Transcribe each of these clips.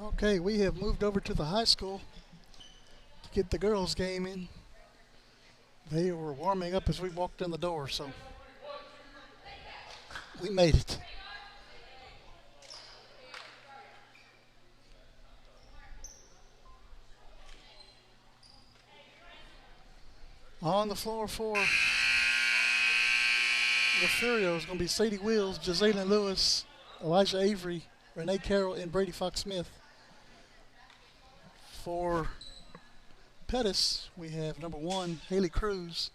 Okay, we have moved over to the high school to get the girls' game in. They were warming up as we walked in the door, so we made it. On the floor for Refugio is going to be Sadie Wills, Jazalyn Lewis, Elijah Avery, Renee Carroll, and Brady Fox Smith. For Pettus, we have number 1, Haley Cruz,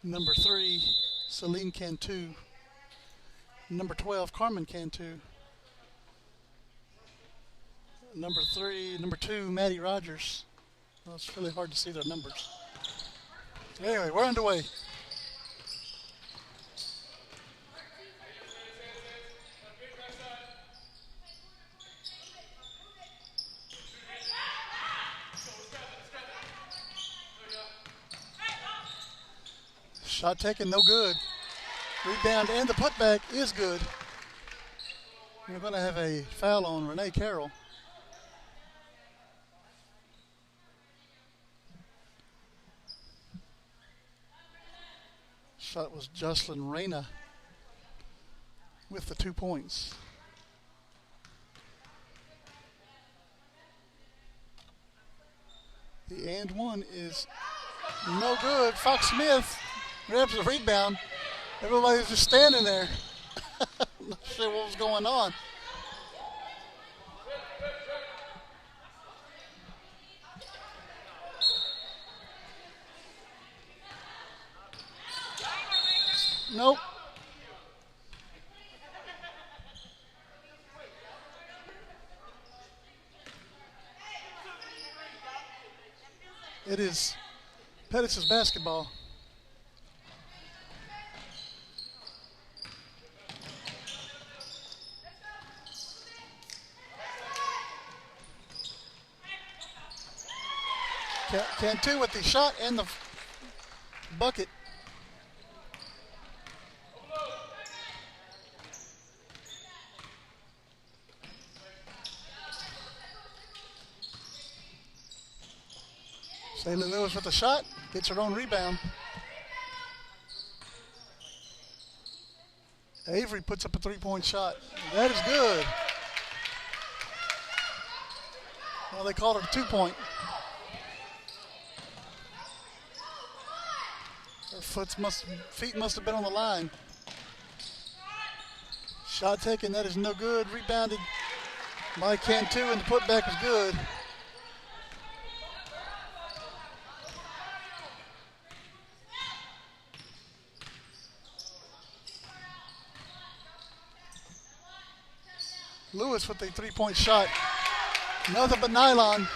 number 3, Celine Cantu, number 12, Carmen Cantu, number 2, Maddie Rogers. Well, it's really hard to see their numbers. Anyway, we're underway. Shot taken, no good. Rebound and the putback is good. We're going to have a foul on Renee Carroll. Shot was Jocelyn Reyna with the 2 points. The and one is no good. Fox Smith grabs the rebound. Everybody was just standing there. Not sure what was going on. Nope. It is Pettus' basketball. Cantu with the shot and the bucket. Saylor Lewis with the shot, gets her own rebound. Avery puts up a 3-point shot. That is good. Well, they called it a 2-point. Her feet must have been on the line. Shot taken, that is no good. Rebounded by Cantu, and the putback is good. Lewis with a 3-point shot. Nothing but nylon.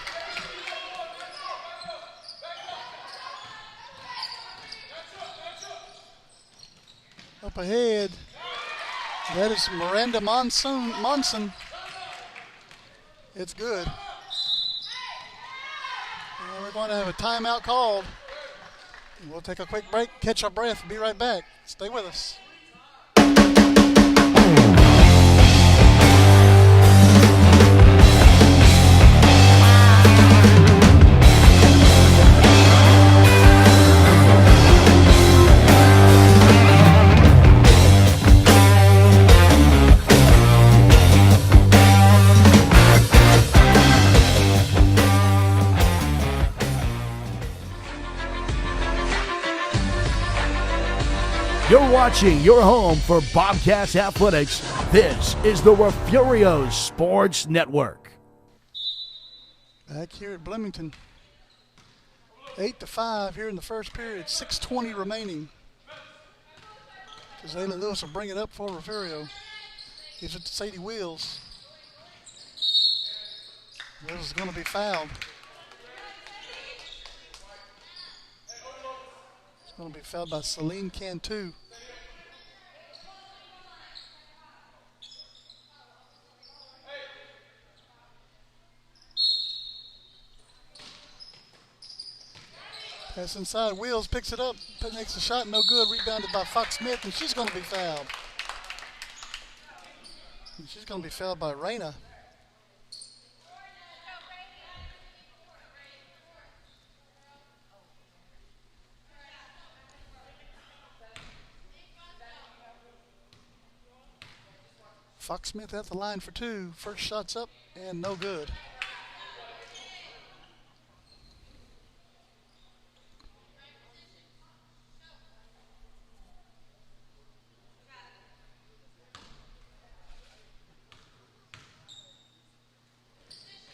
Up ahead. That is Miranda Monson. It's good. And we're going to have a timeout called. We'll take a quick break, catch our breath, and be right back. Stay with us. You're watching your home for Bobcats Athletics. This is the Refugio Sports Network. Back here at Bloomington. 8-5 here in the first period. 6:20 remaining. Jazalyn Lewis will bring it up for Refugio. Gives it to Sadie Wills. Wills is going to be fouled. Going to be fouled by Celine Cantu. Pass inside. Wills picks it up. Makes a shot. No good. Rebounded by Fox Smith, and she's going to be fouled. And she's going to be fouled by Reyna. Fox Smith at the line for two. First shot's up and no good.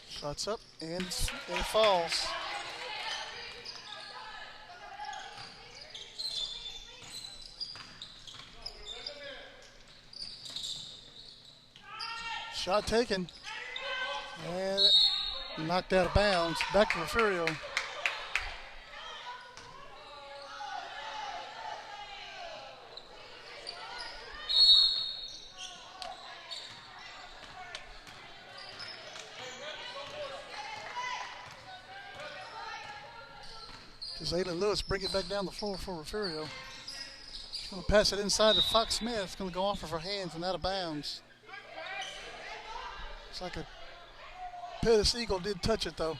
Shot's up and it falls. Shot taken and knocked out of bounds. Back to Refugio. Zayden Lewis bring it back down the floor for Refugio. He's going to pass it inside to Fox Smith. It's going to go off of her hands and out of bounds. It's like a Pettus Eagle did touch it though.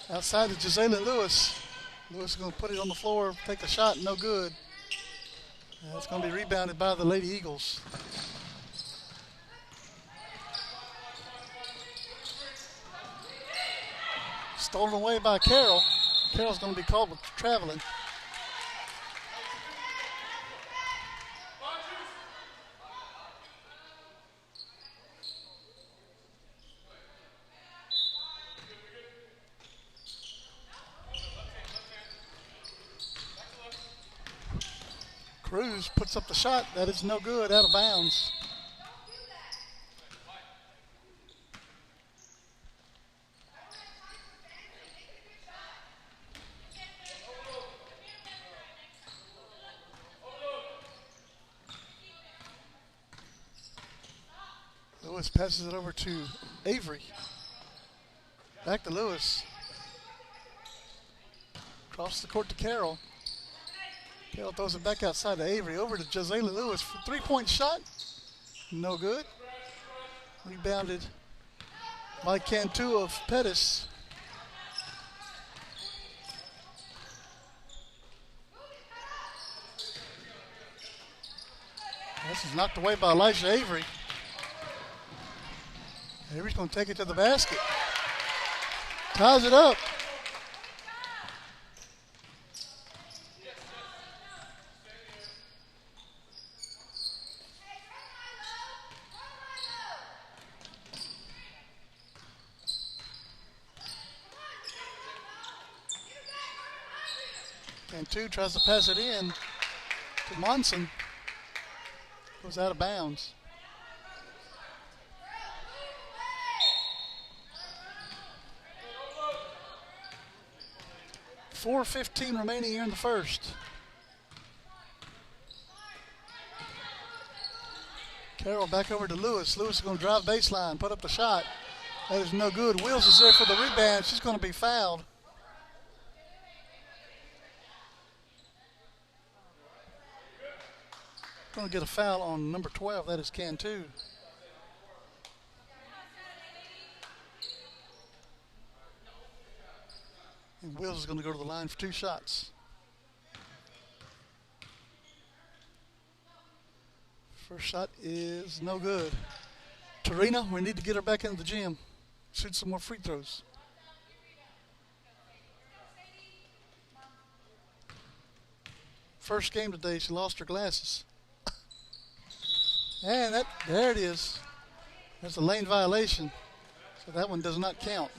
Outside to Jalen Lewis. Lewis is going to put it on the floor, take a shot, no good. It's going to be rebounded by the Lady Eagles. Stolen away by Carroll. Carroll's going to be called with traveling. Cruz puts up the shot. That is no good, out of bounds. Lewis passes it over to Avery. Back to Lewis. Across the court to Carroll. Carroll throws it back outside to Avery. Over to Jazayla Lewis for three-point shot. No good. Rebounded by Cantu of Pettus. This is knocked away by Elijah Avery. Avery's going to take it to the basket. Ties it up. Cantu tries to pass it in to Monson. Goes out of bounds. .4:15 remaining here in the first. Carroll back over to Lewis. Lewis is going to drive baseline, put up the shot. That is no good. Wills is there for the rebound. She's going to be fouled. Going to get a foul on number 12. That is Cantu. And Wills is going to go to the line for two shots. First shot is no good. Tarina, we need to get her back into the gym. Shoot some more free throws. First game today, she lost her glasses. And there it is. That's a lane violation. So that one does not count.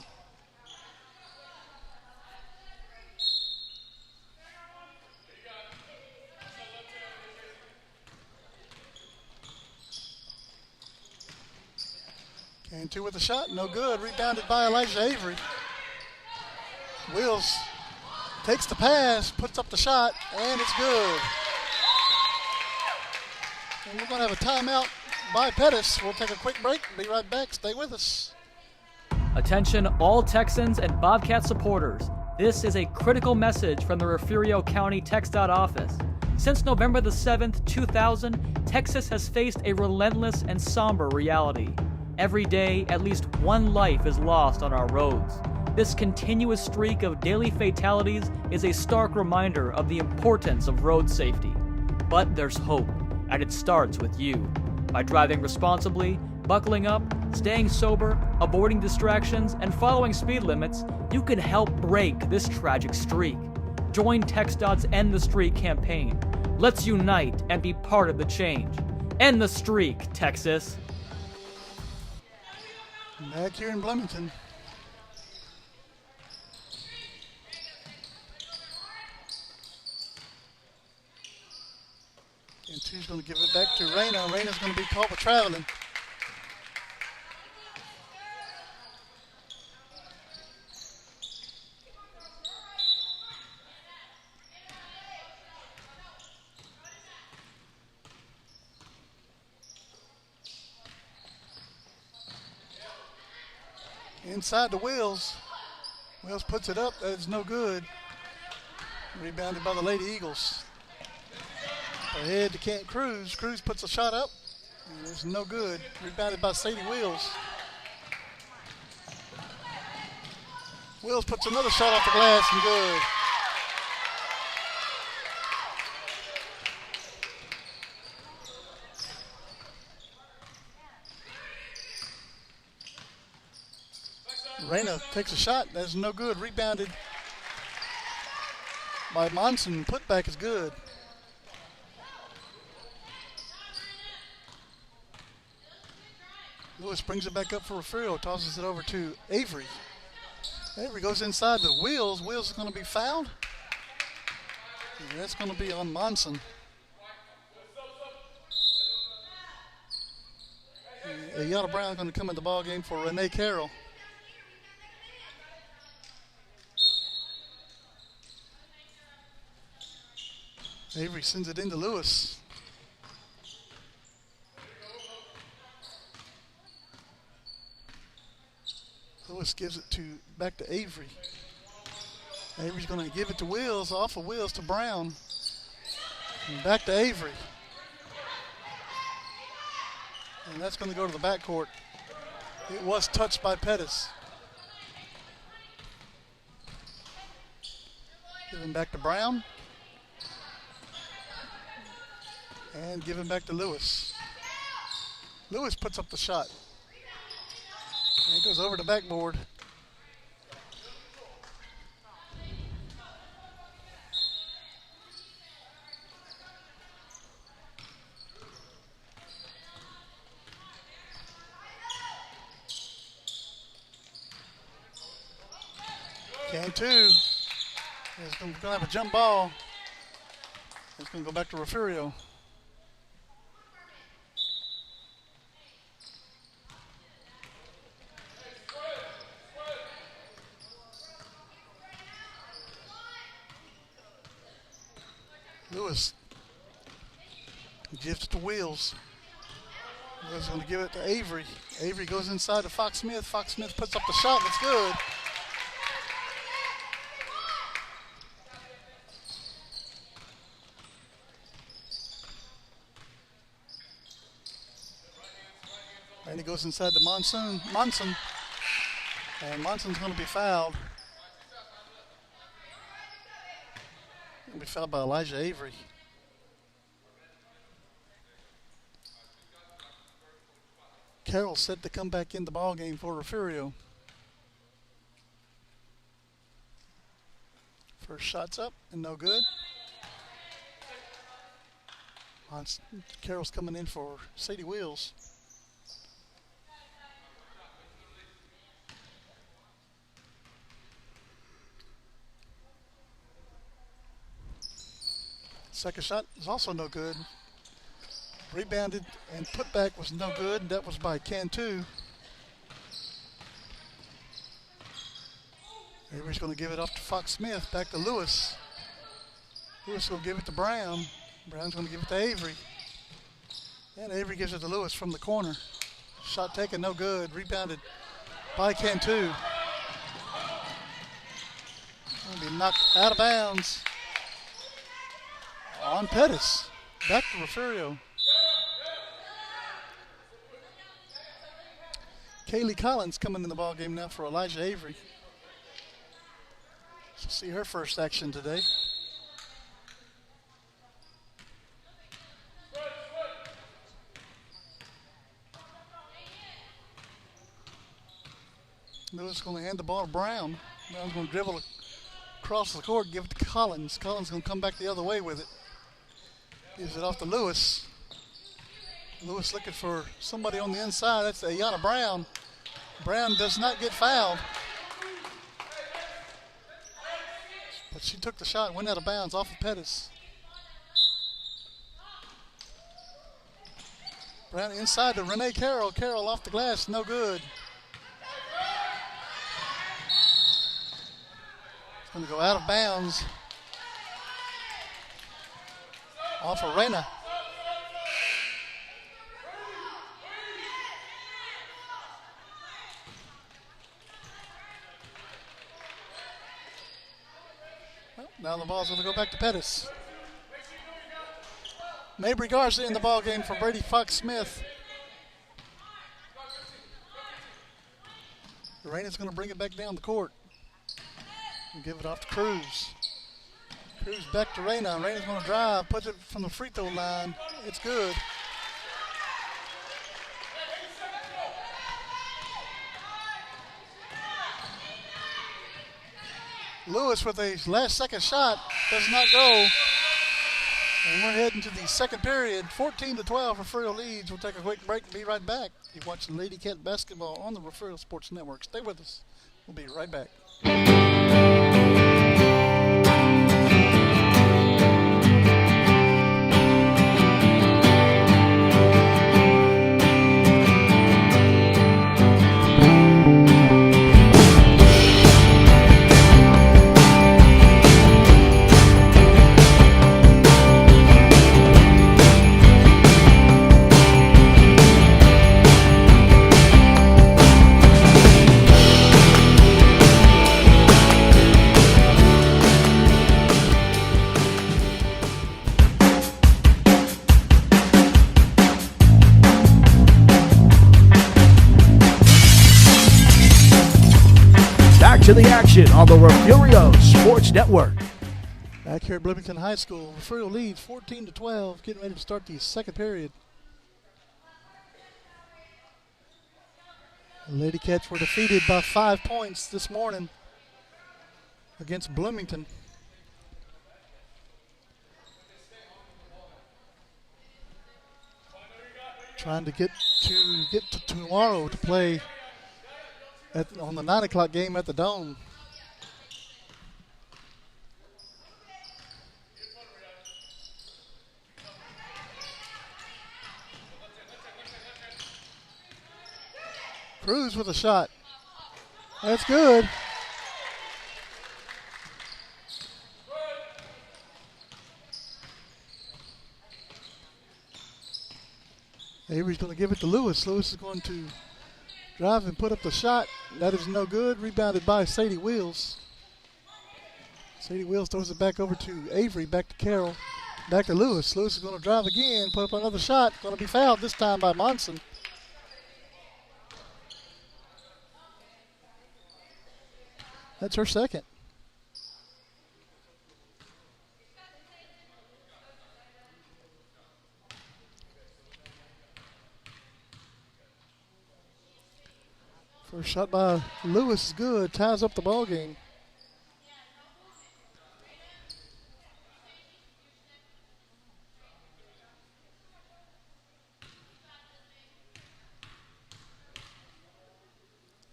Cantu with a shot, no good. Rebounded by Elijah Avery. Wills takes the pass, puts up the shot, and it's good. And we're going to have a timeout by Pettus. We'll take a quick break. Be right back. Stay with us. Attention all Texans and Bobcat supporters. This is a critical message from the Refugio County TxDOT office. Since November the 7th, 2000, Texas has faced a relentless and somber reality. Every day, at least one life is lost on our roads. This continuous streak of daily fatalities is a stark reminder of the importance of road safety. But there's hope, and it starts with you. By driving responsibly, buckling up, staying sober, avoiding distractions, and following speed limits, you can help break this tragic streak. Join TxDOT's End the Streak campaign. Let's unite and be part of the change. End the streak, Texas. Back here in Bloomington. And two's going to give it back to Reyna. Reyna's going to be caught with traveling. Inside the Wills. Wills puts it up. That is no good. Rebounded by the Lady Eagles. Ahead to Kent Cruz. Cruz puts a shot up. It's no good. Rebounded by Sadie Wills. Wills puts another shot off the glass and good. Reyna takes a shot. That's no good. Rebounded by Monson. Putback is good. Lewis brings it back up for Refugio. Tosses it over to Avery. Avery goes inside the Wills. Wills is going to be fouled. Yeah, that's going to be on Monson. Yada Brown is going to come in the ball game for Renee Carroll. Avery sends it into Lewis. Lewis gives it back to Avery. Avery's going to give it to Wills, off of Wills to Brown. And back to Avery. And that's going to go to the backcourt. It was touched by Pettus. Give him back to Brown. And give him back to Lewis. Lewis puts up the shot. And it goes over the backboard. Cantu is going to have a jump ball. It's going to go back to Refugio. Lewis gives it to Wills. Wills is going to give it to Avery. Avery goes inside to Fox Smith. Fox Smith puts up the shot. That's good. And he goes inside to Monson. And Monson's going to be fouled. He'll be fouled by Elijah Avery. Carroll set to come back in the ball game for Refugio. First shot's up and no good. Carroll's coming in for Sadie Wills. Second shot is also no good. Rebounded and putback was no good. That was by Cantu. Avery's going to give it off to Fox Smith. Back to Lewis. Lewis will give it to Brown. Brown's going to give it to Avery. And Avery gives it to Lewis from the corner. Shot taken, no good. Rebounded by Cantu. Going to be knocked out of bounds on Pettus. Back to Refugio. Kaylee Collins coming in the ball game now for Elijah Avery. See her first action today. Lewis going to hand the ball to Brown. Brown's going to dribble across the court, give it to Collins. Collins going to come back the other way with it. Gives it off to Lewis. Lewis looking for somebody on the inside. That's Ayanna Brown. Brown does not get fouled. But she took the shot and went out of bounds off of Pettus. Brown inside to Renee Carroll. Carroll off the glass, no good. It's going to go out of bounds. Off of Reyna. Well, now the ball's going to go back to Pettus. Mabry Garza in the ball game for Brady Fox-Smith. Reyna's going to bring it back down the court. And give it off to Cruz. Cruz back to Reyna. Reyna's going to drive, puts it from the free throw line. It's good. Lewis with a last second shot does not go. And we're heading to the second period. 14-12 Refugio leads. We'll take a quick break and be right back. You're watching Lady Cat Basketball on the Refugio Sports Network. Stay with us. We'll be right back. To the action on the Refugio Sports Network. Back here at Bloomington High School, Refugio leads 14-12, getting ready to start the second period. The Lady Cats were defeated by 5 points this morning against Bloomington. Trying to get to tomorrow to play on the 9 o'clock game at the Dome. Cruz with a shot. That's good. Avery's going to give it to Lewis. Lewis is going to drive and put up the shot. That is no good. Rebounded by Sadie Wheels. Sadie Wheels throws it back over to Avery, back to Carroll, back to Lewis. Lewis is going to drive again, put up another shot. Going to be fouled this time by Monson. That's her second. First shot by Lewis is good. Ties up the ball game.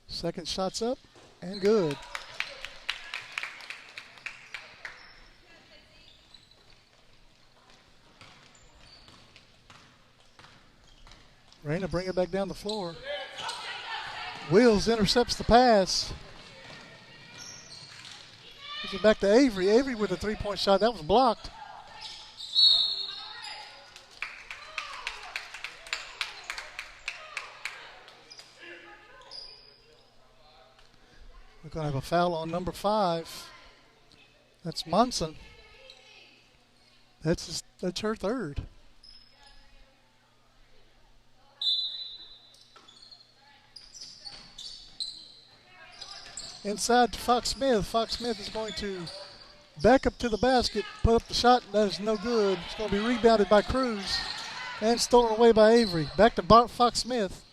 Second shot's up and good. Reyna bring it back down the floor. Wheels intercepts the pass. Gives it back to Avery. Avery with a three-point shot. That was blocked. We're going to have a foul on number 5. That's Monson. That's her third. inside to Fox Smith. Fox Smith is going to back up to the basket, put up the shot. That is no good. It's going to be rebounded by Cruz and stolen away by Avery. Back to Fox Smith.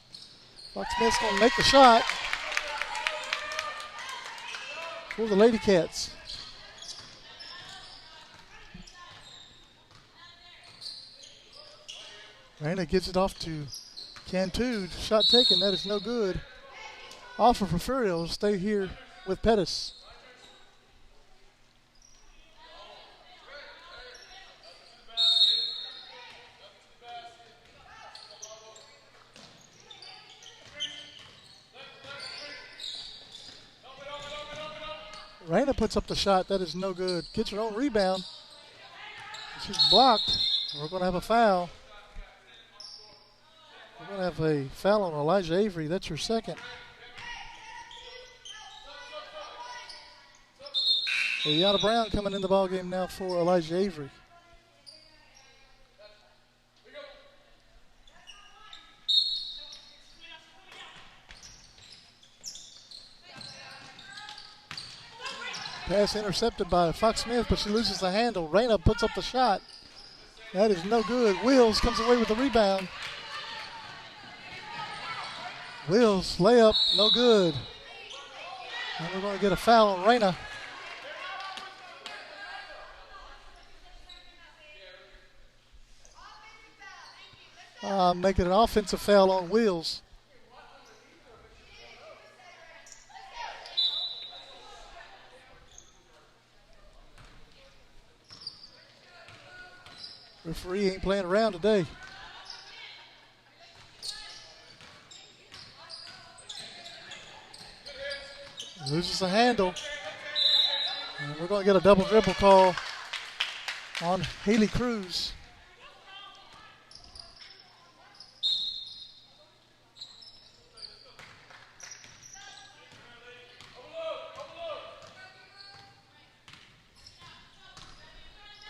Fox Smith's going to make the shot for the Lady Cats. Raina gives it off to Cantu. Shot taken. That is no good. Off of Refugio will stay here with Pettus. Raina puts up the shot. That is no good. Gets her own rebound. She's blocked. We're going to have a foul. We're going to have a foul on Elijah Avery. That's her second. Ayana Brown coming in the ballgame now for Elijah Avery. Pass intercepted by Fox Smith, but she loses the handle. Raina puts up the shot. That is no good. Wills comes away with the rebound. Wills layup, no good. And we're going to get a foul on Raina. Making an offensive foul on Wills. Referee ain't playing around today. Loses the handle. And we're going to get a double dribble call on Haley Cruz.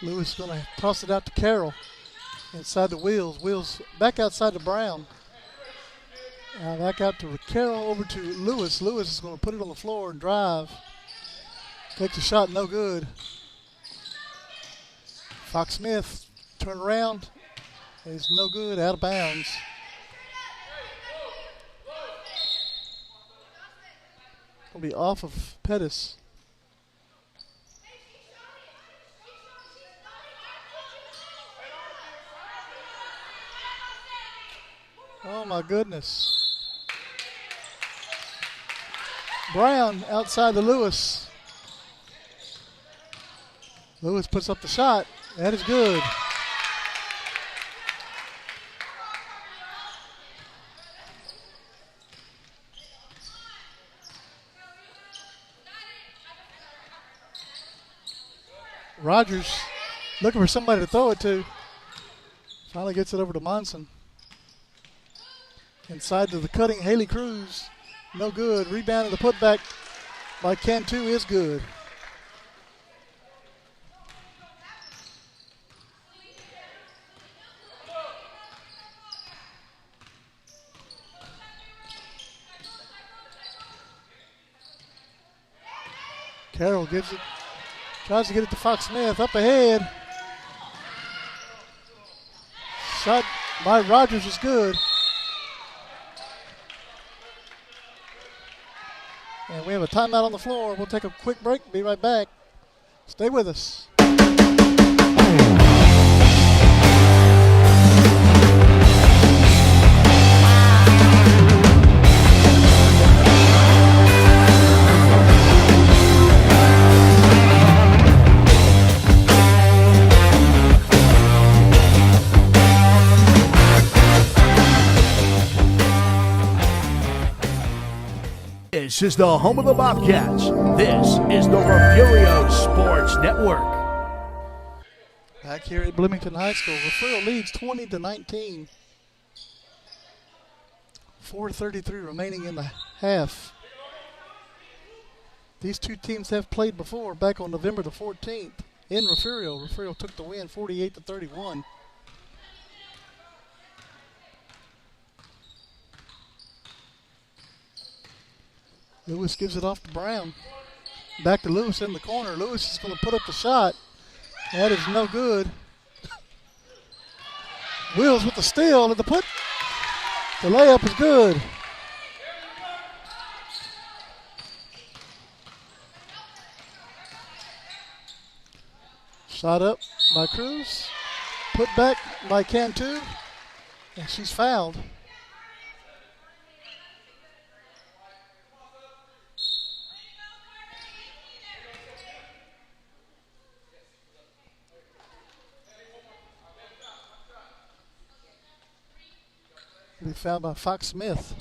Lewis is going to toss it out to Carroll inside the Wheels. Wheels back outside to Brown. Back out to Carroll over to Lewis. Lewis is going to put it on the floor and drive. Takes a shot, no good. Fox Smith turn around. It's no good, out of bounds. Going to be off of Pettus. Oh my goodness. Brown outside to Lewis. Lewis puts up the shot. That is good. Rogers looking for somebody to throw it to. Finally gets it over to Monson. Inside to the cutting Haley Cruz. No good. Rebound and the putback by Cantu is good. Carroll gives it. Tries to get it to Fox Smith. Up ahead. Shot by Rogers is good. And we have a timeout on the floor. We'll take a quick break. Be right back. Stay with us. This is the home of the Bobcats. This is the Refugio Sports Network. Back here at Bloomington High School, Refugio leads 20-19. 4:33 remaining in the half. These two teams have played before back on November the 14th in Refugio. Refugio took the win 48-31. Lewis gives it off to Brown. Back to Lewis in the corner. Lewis is going to put up the shot. That is no good. Wills with the steal and the put. The layup is good. Shot up by Cruz. Put back by Cantu. And she's fouled. Be fouled by Fox Smith.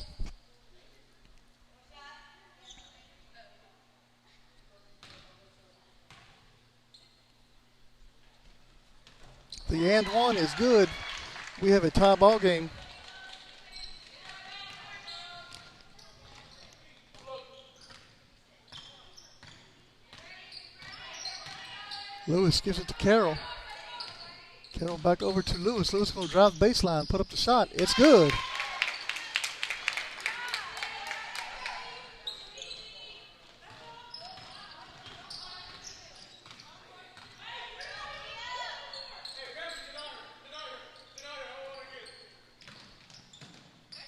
The and one is good. We have a tie ball game. Lewis gives it to Carroll. Carroll back over to Lewis. Lewis going to drive the baseline, put up the shot. It's good.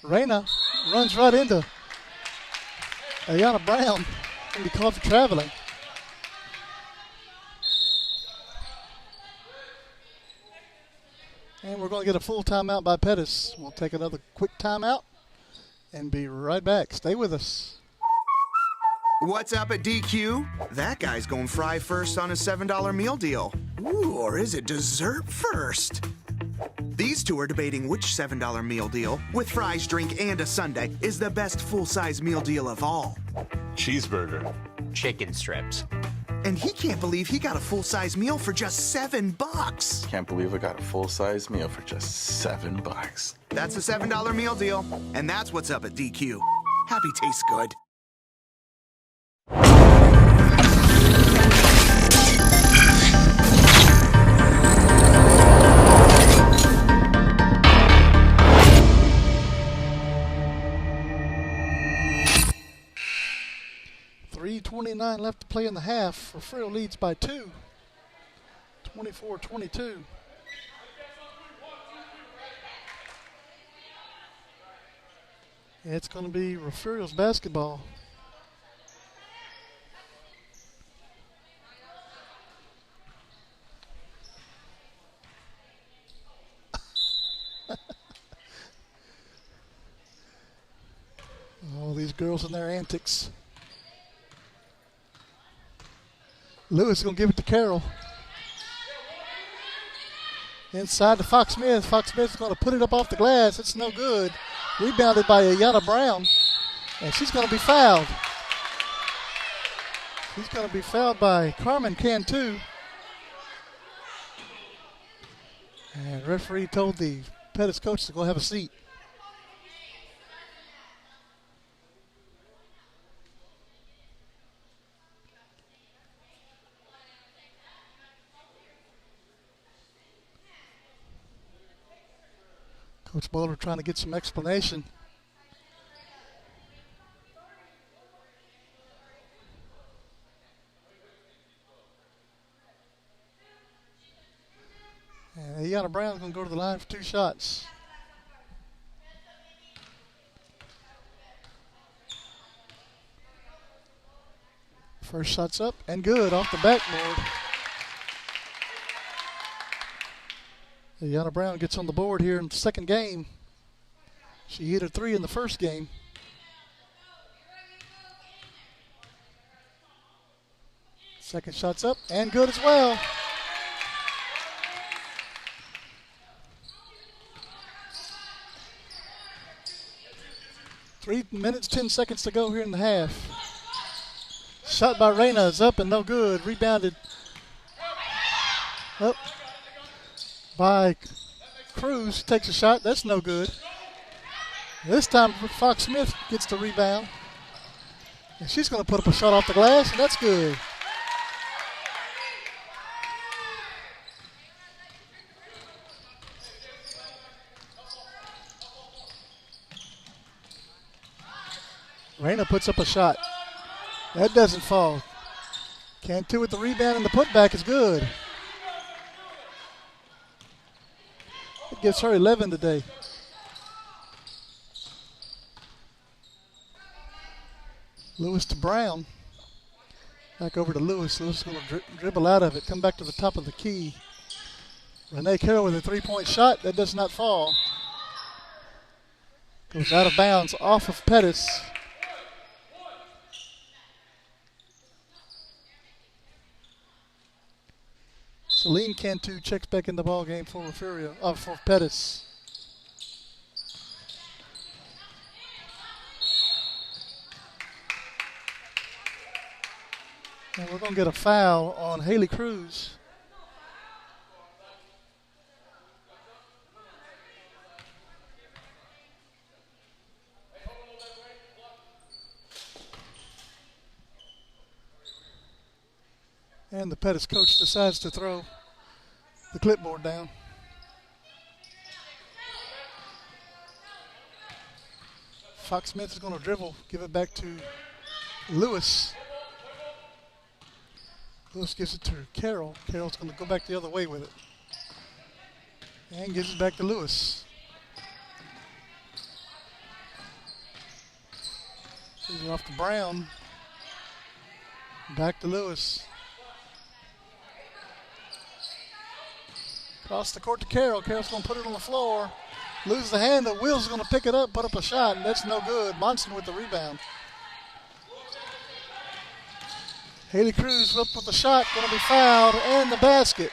Reyna runs right into Ayana Brown and be called for traveling. And we're going to get a full timeout by Pettus. We'll take another quick timeout and be right back. Stay with us. What's up at DQ? That guy's going fry first on a $7 meal deal. Ooh, or is it dessert first? These two are debating which $7 meal deal, with fries, drink, and a sundae, is the best full-size meal deal of all. Cheeseburger. Chicken strips. And he can't believe he got a full-size meal for just $7. Can't believe I got a full-size meal for just $7. That's a $7 meal deal, and that's what's up at DQ. Happy tastes good. .329 left to play in the half. Refugio leads by 2. 24-22. It's going to be Refugio's basketball. All these girls and their antics. Lewis is going to give it to Carroll. Inside to Fox Smith. Fox Smith is going to put it up off the glass. It's no good. Rebounded by Ayana Brown. And she's going to be fouled. She's going to be fouled by Carmen Cantu. And referee told the Pettus coach to go have a seat. Coach Bowler trying to get some explanation. And Ayana Brown's going to go to the line for 2 shots. First shot's up and good off the backboard. Ayana Brown gets on the board here in the second game. She hit a 3 in the first game. Second shot's up and good as well. Three minutes, 10 seconds to go here in the half. Shot by Reyna is up and no good. Rebounded up by Cruz. Takes a shot. That's no good. This time Fox Smith gets the rebound. And she's going to put up a shot off the glass, and that's good. Reyna puts up a shot. That doesn't fall. Cantu with the rebound and the putback is good. It gives her 11 today. Lewis to Brown. Back over to Lewis. Lewis is going to dribble out of it. Come back to the top of the key. Renee Carroll with a three-point shot. That does not fall. Goes out of bounds off of Pettus. Celine Cantu checks back in the ball game for Refugio, for Pettus. And we're going to get a foul on Haley Cruz. And the Pettus coach decides to throw the clipboard down. Fox Smith is going to dribble, give it back to Lewis. Lewis gives it to Carroll. Carroll's going to go back the other way with it. And gives it back to Lewis. Gives it off to Brown. Back to Lewis. Across the court to Carroll. Carroll's going to put it on the floor. Loses the handle. Will's going to pick it up, put up a shot, and that's no good. Monson with the rebound. Haley Cruz up with the shot, going to be fouled, and the basket.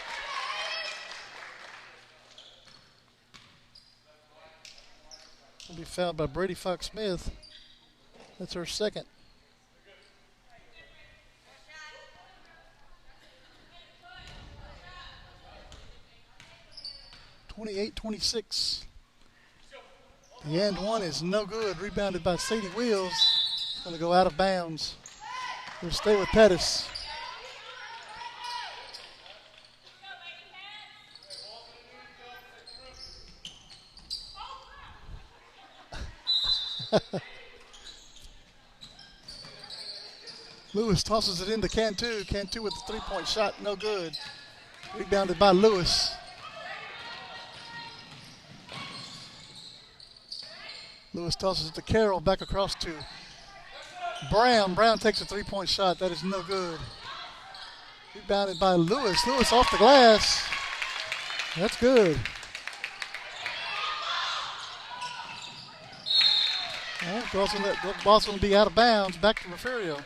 Going to be fouled by Brady Fox Smith. That's her second. (28-26). The end one is no good. Rebounded by Sadie Wheels. It's going to go out of bounds. We'll stay with Pettus. Lewis tosses it into Cantu. Cantu with the three-point shot, no good. Rebounded by Lewis. Lewis tosses it to Carroll, back across to Brown. Brown takes a three-point shot. That is no good. Rebounded by Lewis. Lewis off the glass. That's good. And the ball's going to be out of bounds. Back to Refugio.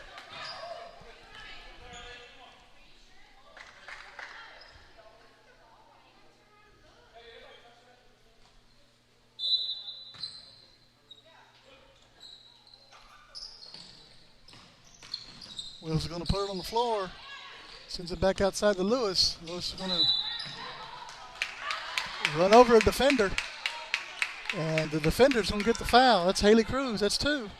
Wills is going to put it on the floor. Sends it back outside to Lewis. Lewis is going to run over a defender. And the defender's going to get the foul. That's Haley Cruz. That's two.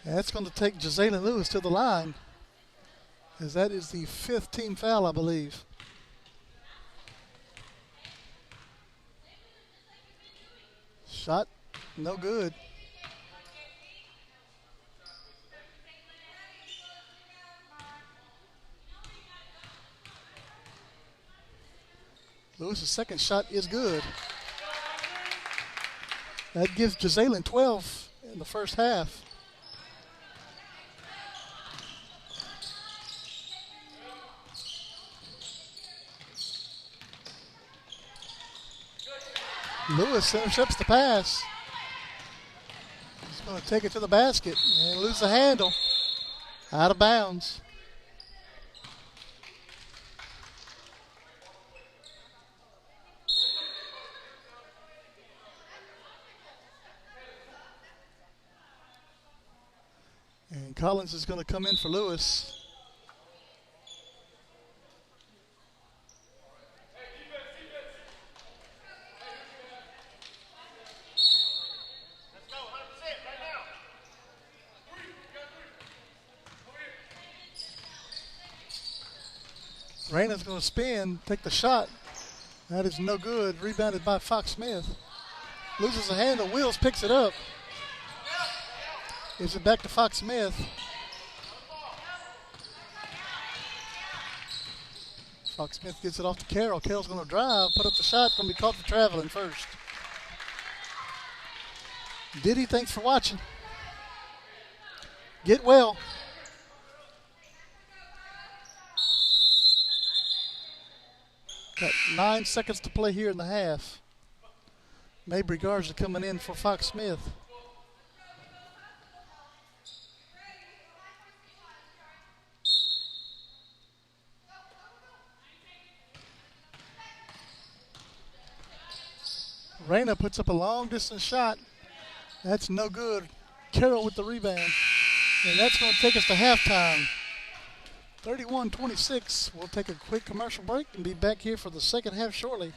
And that's going to take Jazayla Lewis to the line, as that is the fifth team foul, I believe. Shot, no good. Lewis's second shot is good. That gives Jazayla 12 in the first half. Lewis intercepts the pass. He's going to take it to the basket and lose the handle. Out of bounds. And Collins is going to come in for Lewis. Rayna's going to spin, take the shot. That is no good. Rebounded by Fox Smith. Loses a handle. Wills picks it up. Gives it back to Fox Smith. Fox Smith gets it off to Carroll. Carroll's going to drive, put up the shot. Going to be caught for traveling first. Diddy, thanks for watching. Get well. Got 9 seconds to play here in the half. Mabry Garza coming in for Fox Smith. Reyna puts up a long distance shot. That's no good. Carroll with the rebound. And that's going to take us to halftime. 31-26. We'll take a quick commercial break and be back here for the second half shortly.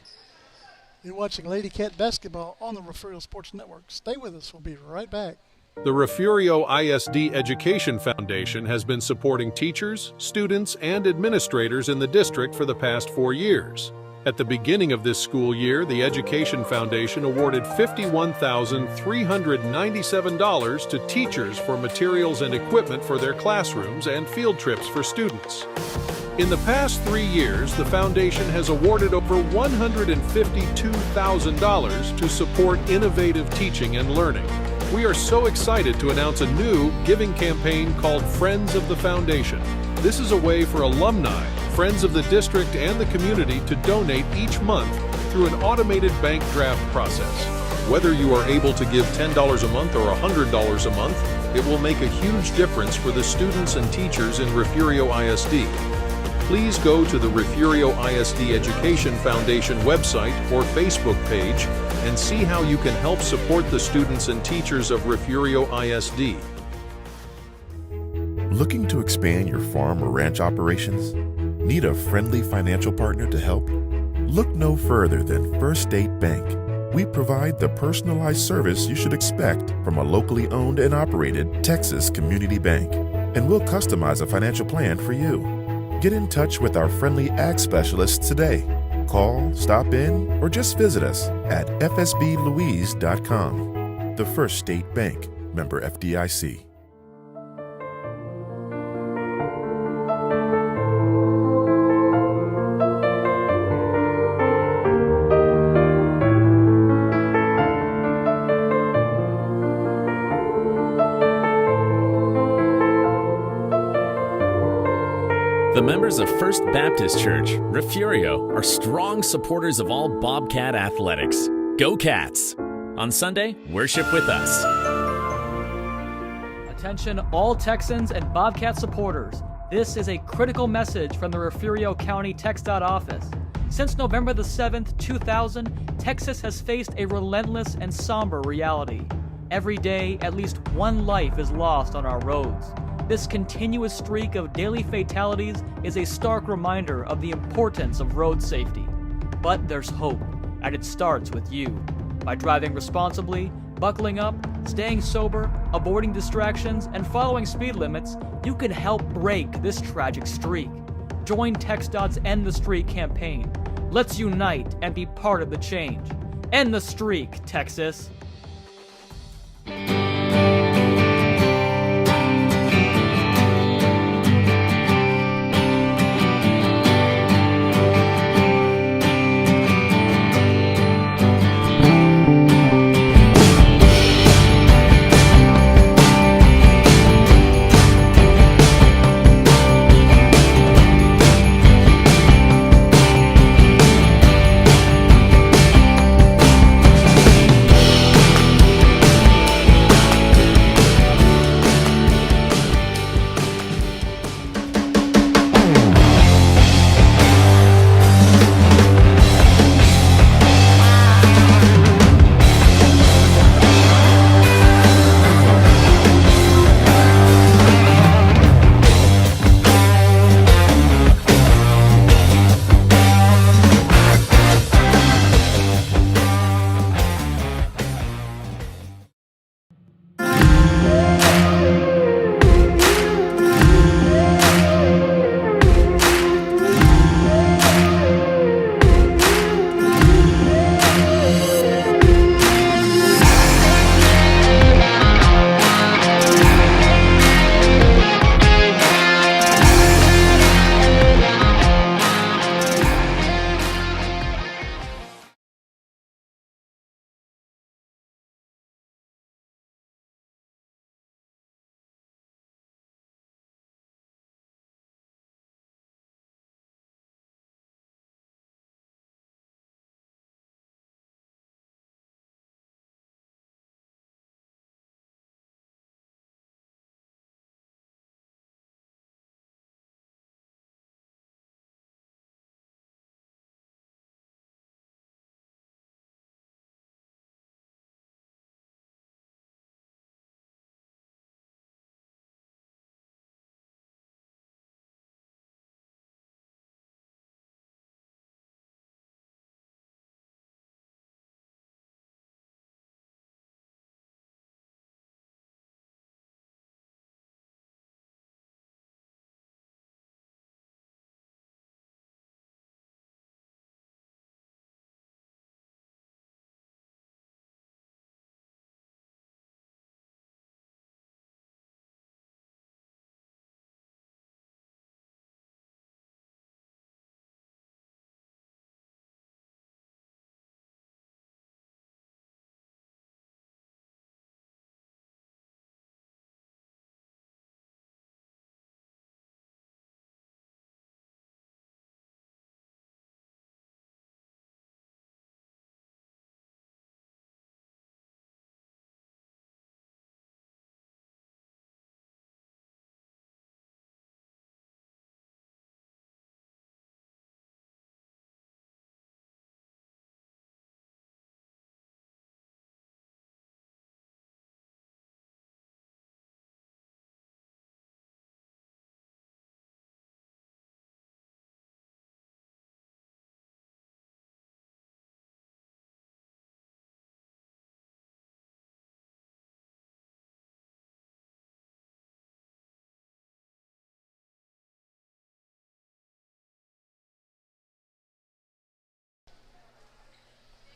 You're watching Lady Cat Basketball on the Refugio Sports Network. Stay with us. We'll be right back. The Refugio ISD Education Foundation has been supporting teachers, students, and administrators in the district for the past 4 years. At the beginning of this school year, the Education Foundation awarded $51,397 to teachers for materials and equipment for their classrooms and field trips for students. In the past 3 years, the foundation has awarded over $152,000 to support innovative teaching and learning. We are so excited to announce a new giving campaign called Friends of the Foundation. This is a way for alumni, friends of the district, and the community to donate each month through an automated bank draft process. Whether you are able to give $10 a month or $100 a month, it will make a huge difference for the students and teachers in Refugio ISD. Please go to the Refugio ISD Education Foundation website or Facebook page and see how you can help support the students and teachers of Refugio ISD. Looking to expand your farm or ranch operations? Need a friendly financial partner to help? Look no further than First State Bank. We provide the personalized service you should expect from a locally owned and operated Texas community bank, and we'll customize a financial plan for you. Get in touch with our friendly ag specialists today. Call, stop in, or just visit us at fsblouise.com. The First State Bank, member FDIC. The members of First Baptist Church, Refugio, are strong supporters of all Bobcat athletics. Go Cats! On Sunday, worship with us. Attention all Texans and Bobcat supporters. This is a critical message from the Refugio County TxDOT office. Since November the 7th, 2000, Texas has faced a relentless and somber reality. Every day, at least one life is lost on our roads. This continuous streak of daily fatalities is a stark reminder of the importance of road safety. But there's hope, and it starts with you. By driving responsibly, buckling up, staying sober, avoiding distractions, and following speed limits, you can help break this tragic streak. Join TxDOT's End the Streak campaign. Let's unite and be part of the change. End the streak, Texas.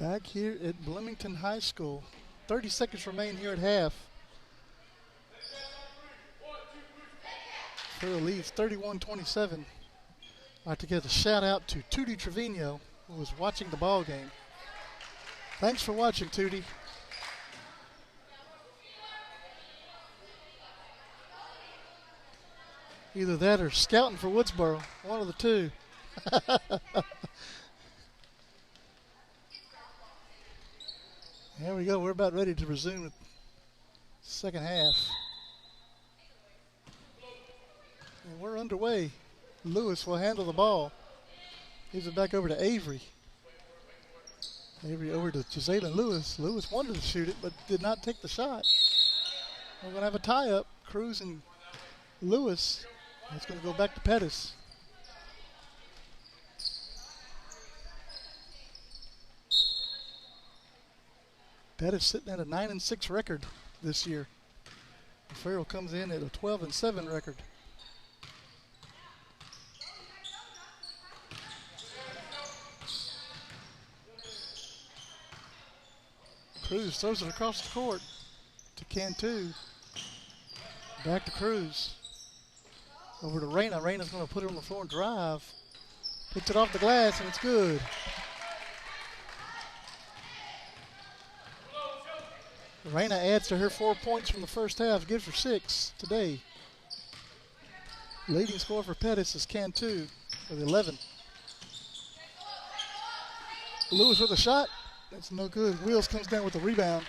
Back here at Bloomington High School. 30 seconds remain here at half. Farrell leads 31-27. I'd like to give a shout out to Tootie Trevino, who was watching the ball game. Thanks for watching, Tootie. Either that or scouting for Woodsboro, one of the two. There we go. We're about ready to resume the second half. And we're underway. Lewis will handle the ball. Gives it back over to Avery. Avery over to Jalen Lewis. Lewis wanted to shoot it, but did not take the shot. We're going to have a tie-up. Cruz and Lewis. It's going to go back to Pettus. Pettus sitting at a 9-6 record this year. Farrell comes in at a 12-7 record. Cruz throws it across the court to Cantu. Back to Cruz. Over to Reyna. Reyna's going to put it on the floor and drive. Puts it off the glass, and it's good. Reyna adds to her 4 points from the first half, gives her 6 today. Leading scorer for Pettus is Cantu with 11. Lewis with a shot. That's no good. Wheels comes down with the rebound.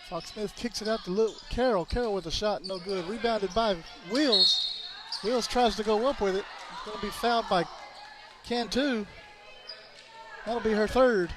Fox-Smith kicks it out to Carroll. Carroll with a shot, no good. Rebounded by Wheels. Wheels tries to go up with it. It's going to be fouled by Cantu. That'll be her third.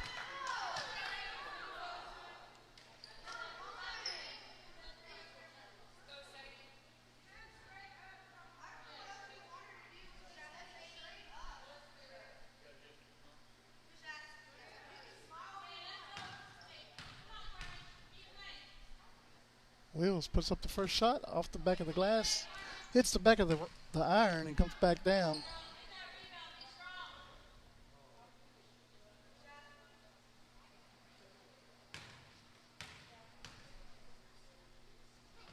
Wheels puts up the first shot off the back of the glass, hits the back of the iron and comes back down.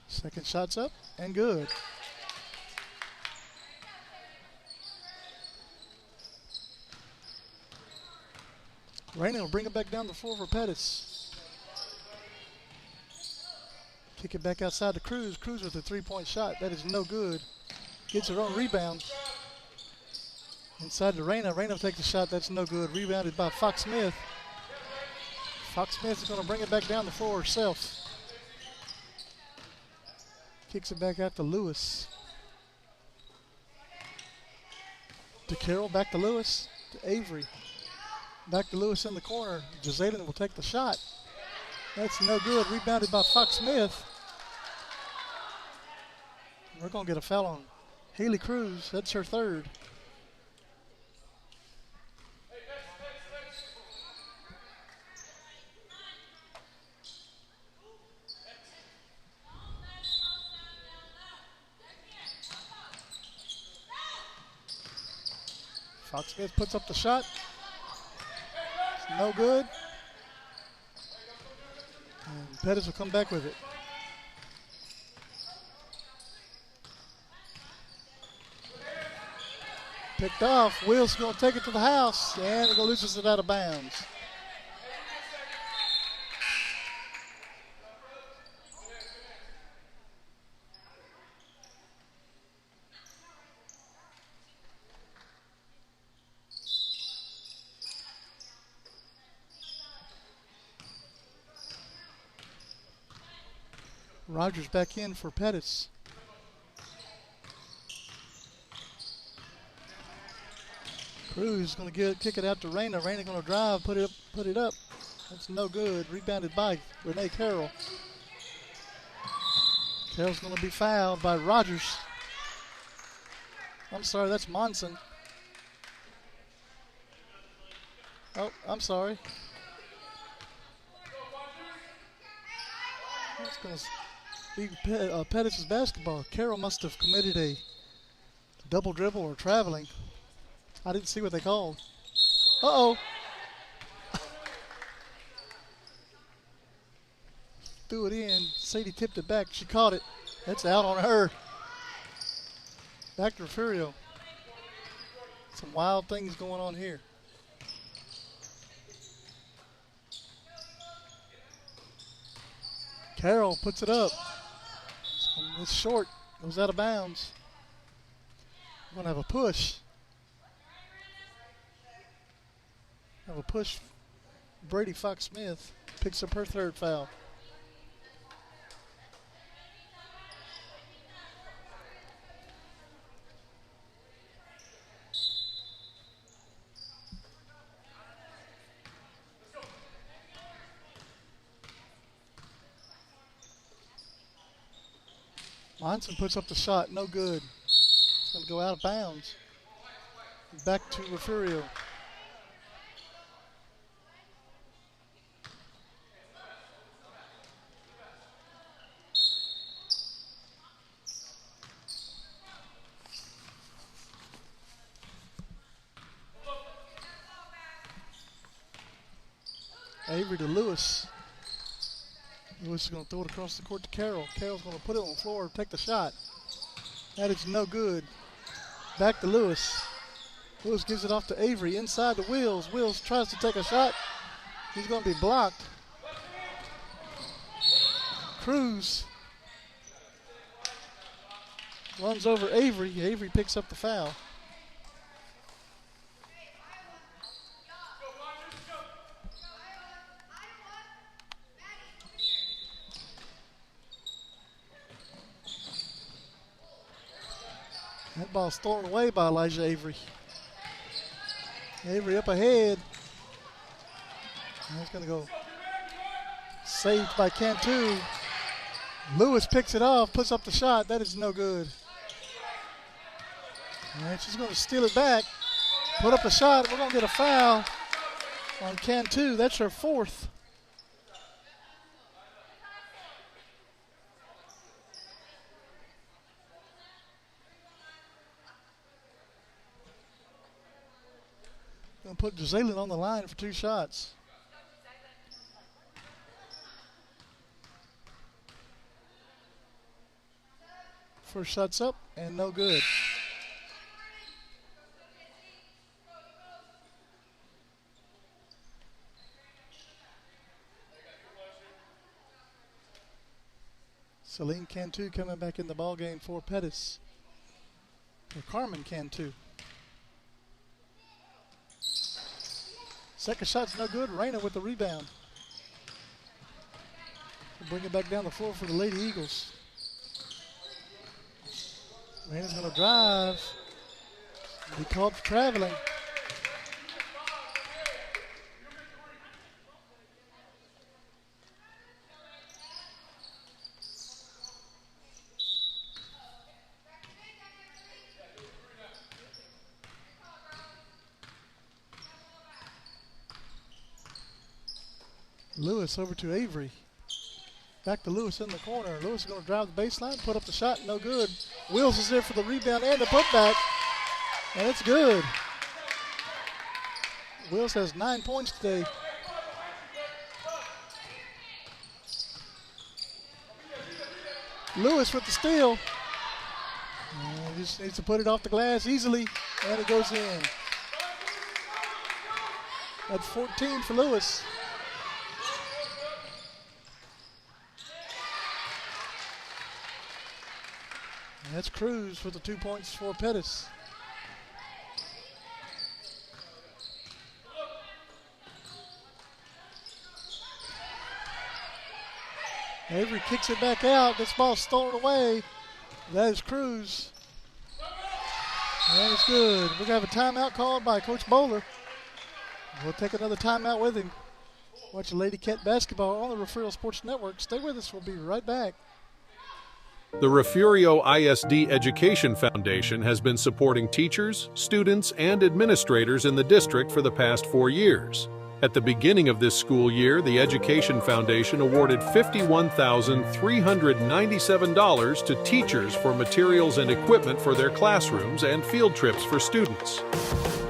Second shot's up and good. Reyna will bring it back down the floor for Pettus. Kick it back outside to Cruz. Cruz with a three-point shot. That is no good. Gets her own rebound. Inside to Reyna. Reyna takes a shot. That's no good. Rebounded by Fox-Smith. Fox-Smith is going to bring it back down the floor herself. Kicks it back out to Lewis. To Carroll, back to Lewis, to Avery. Back to Lewis in the corner. Jazalen will take the shot. That's no good. Rebounded by Fox-Smith. We're going to get a foul on Haley Cruz. That's her third. Fox-Smith puts up the shot. It's no good. And Pettus will come back with it. Picked off. Will's going to take it to the house, and it loses it out of bounds. Rogers back in for Pettus. Cruz going to kick it out to Reyna. Reyna going to drive, put it up. That's no good. Rebounded by Renee Carroll. Carroll's going to be fouled by Rogers. I'm sorry, that's Monson. Oh, I'm sorry. That's going to be Pettus' basketball. Carroll must have committed a double dribble or traveling. I didn't see what they called. Uh-oh. Threw it in. Sadie tipped it back. She caught it. That's out on her. Back to Refugio. Some wild things going on here. Carroll puts it up. It's short. Goes out of bounds. We're going to have a push. Have a push. Brady Fox-Smith picks up her third foul. Monson puts up the shot, no good. It's going to go out of bounds. Back to Refugio. Avery to Lewis. Lewis is going to throw it across the court to Carroll. Carroll's going to put it on the floor, take the shot. That is no good. Back to Lewis. Lewis gives it off to Avery inside the Wills. Wills tries to take a shot. He's going to be blocked. Cruz runs over Avery. Avery picks up the foul. That ball's thrown away by Elijah Avery. Avery up ahead. That's going to go saved by Cantu. Lewis picks it off, puts up the shot. That is no good. And she's going to steal it back, put up the shot. We're going to get a foul on Cantu. That's her fourth. Going to put Jazalyn on the line for two shots. First shot's up and no good. Celine Cantu coming back in the ball game for Pettus. Or Carmen Cantu. Second shot's no good. Reyna with the rebound. We'll bring it back down the floor for the Lady Eagles. Reyna's going to drive. Be called for traveling. Lewis over to Avery. Back to Lewis in the corner. Lewis is going to drive the baseline, put up the shot, no good. Wills is there for the rebound and the putback, and it's good. Wills has 9 points today. Lewis with the steal. And he just needs to put it off the glass easily, and it goes in. That's 14 for Lewis. That's Cruz with the 2 points for Pettus. Avery kicks it back out. This ball's stolen away. That is Cruz. That is good. We're going to have a timeout called by Coach Bowler. We'll take another timeout with him. Watch Lady Cat basketball on the Refugio Sports Network. Stay with us. We'll be right back. The Refugio ISD Education Foundation has been supporting teachers, students, and administrators in the district for the past 4 years. At the beginning of this school year, the Education Foundation awarded $51,397 to teachers for materials and equipment for their classrooms and field trips for students.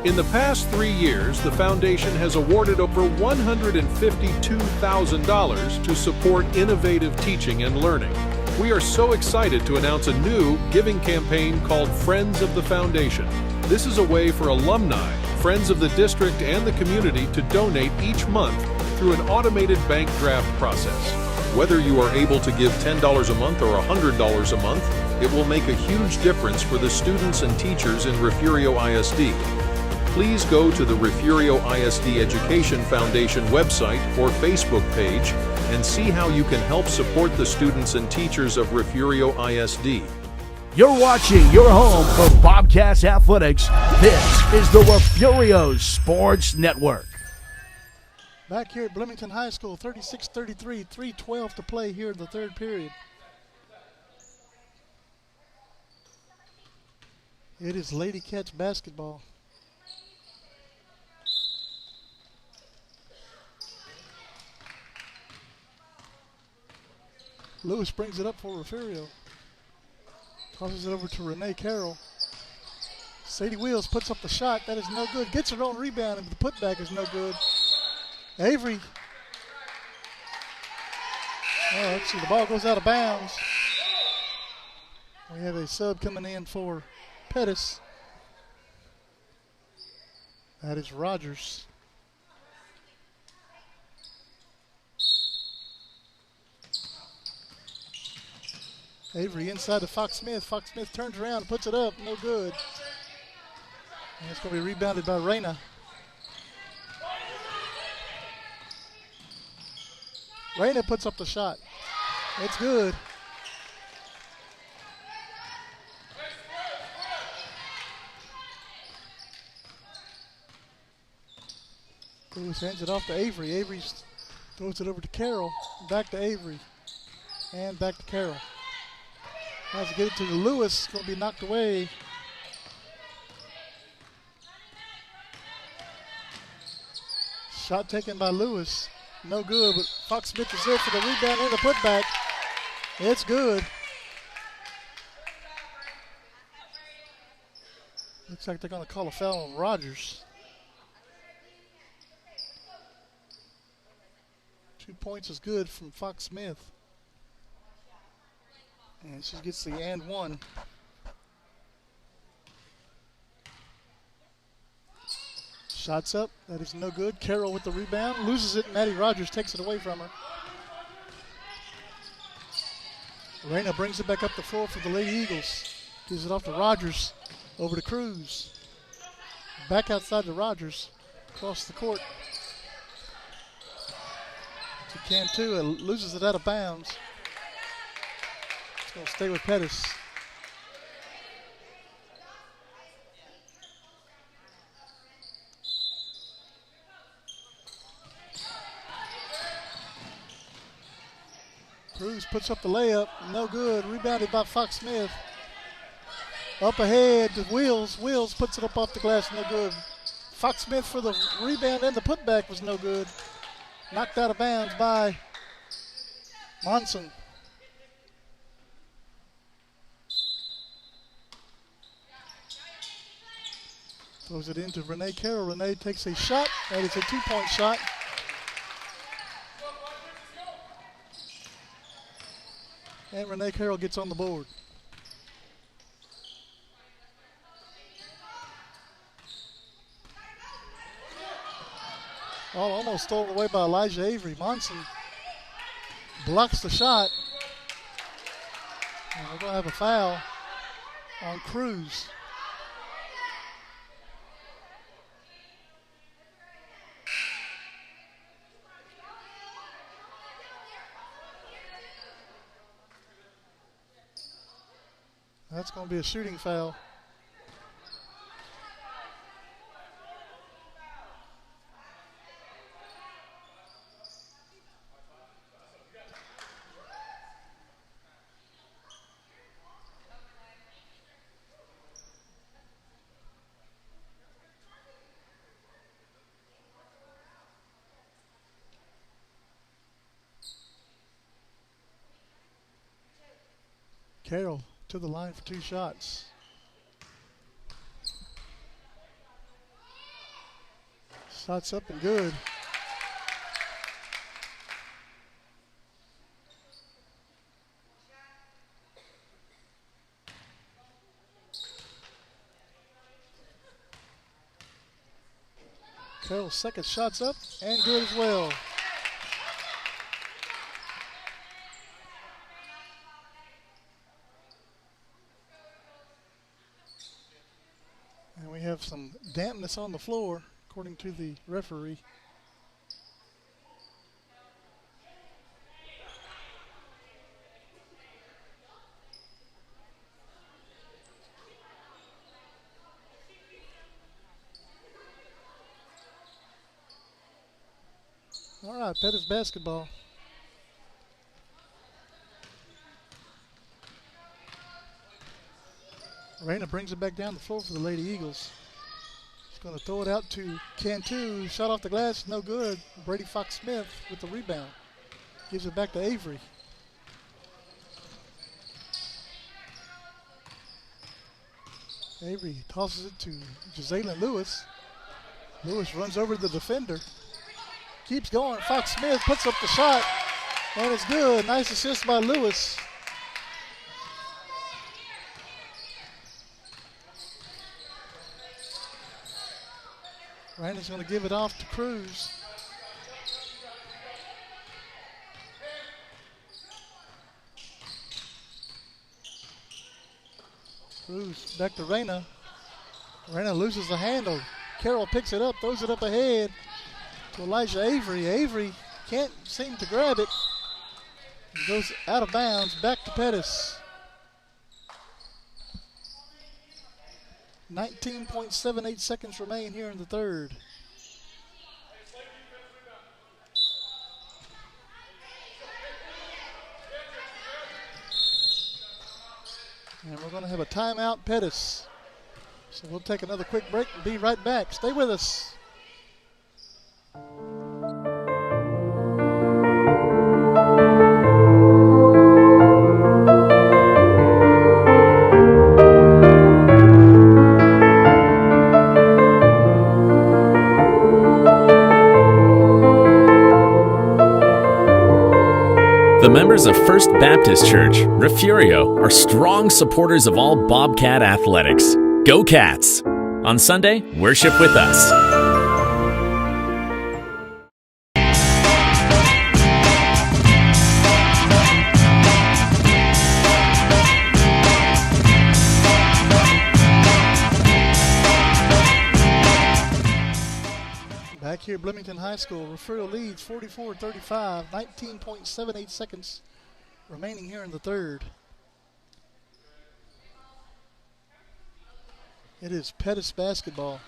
In the past 3 years, the foundation has awarded over $152,000 to support innovative teaching and learning. We are so excited to announce a new giving campaign called Friends of the Foundation. This is a way for alumni, friends of the district, and the community to donate each month through an automated bank draft process. Whether you are able to give $10 a month or $100 a month, it will make a huge difference for the students and teachers in Refugio ISD. Please go to the Refugio ISD Education Foundation website or Facebook page and see how you can help support the students and teachers of Refugio ISD. You're watching your home for Bobcats Athletics. This is the Refugio Sports Network. Back here at Bloomington High School, 36-33, 3:12 to play here in the third period. It is Lady Cats basketball. Lewis brings it up for Refugio. Tosses it over to Renee Carroll. Sadie Wheels puts up the shot. That is no good. Gets her own rebound, and the putback is no good. Avery. Oh, actually, the ball goes out of bounds. We have a sub coming in for Pettus. That is Rogers. Avery inside to Fox Smith. Fox Smith turns around and puts it up. No good. And it's going to be rebounded by Reyna. Reyna puts up the shot. It's good. Lewis hands it off to Avery. Avery throws it over to Carroll. Back to Avery. And back to Carroll. Tries to get it to Lewis. It's going to be knocked away. Shot taken by Lewis. No good, but Fox Smith is there for the rebound and the putback. It's good. Looks like they're going to call a foul on Rogers. 2 points is good from Fox Smith. And she gets the and one. Shots up. That is no good. Carroll with the rebound. Loses it. Maddie Rogers takes it away from her. Reyna brings it back up the floor for the Lady Eagles. Gives it off to Rogers. Over to Cruz. Back outside to Rogers. Across the court. To Cantu. Loses it out of bounds. It's going to stay with Pettus. Cruz puts up the layup. No good. Rebounded by Fox Smith. Up ahead to Wheels. Wheels puts it up off the glass. No good. Fox Smith for the rebound and the putback was no good. Knocked out of bounds by Monson. Throws it into Renee Carroll. Renee takes a shot. That is a 2-point shot. And Renee Carroll gets on the board. Oh, almost stolen away by Elijah Avery. Monson blocks the shot. And we're going to have a foul on Cruz. That's going to be a shooting foul. Carroll to the line for 2 shots. Shots up and good. Carroll's second shot's up and good as well. And we have some dampness on the floor, according to the referee. All right, Pettus basketball. Reyna brings it back down the floor for the Lady Eagles. She's going to throw it out to Cantu. Shot off the glass, no good. Brady Fox-Smith with the rebound. Gives it back to Avery. Avery tosses it to Jazalyn Lewis. Lewis runs over the defender. Keeps going. Fox-Smith puts up the shot, and it's good. Nice assist by Lewis. Randy's going to give it off to Cruz. Cruz back to Reyna. Reyna loses the handle. Carroll picks it up, throws it up ahead to Elijah Avery. Avery can't seem to grab it. It goes out of bounds, back to Pettus. 19.78 seconds remain here in the third. And we're going to have a timeout, Pettus. So we'll take another quick break and be right back. Stay with us. The members of First Baptist Church, Refugio, are strong supporters of all Bobcat athletics. Go Cats! On Sunday, worship with us. Back here at Bloomington High School, Refugio leads 44-35, 19.78 seconds remaining here in the third. It is Pettus basketball.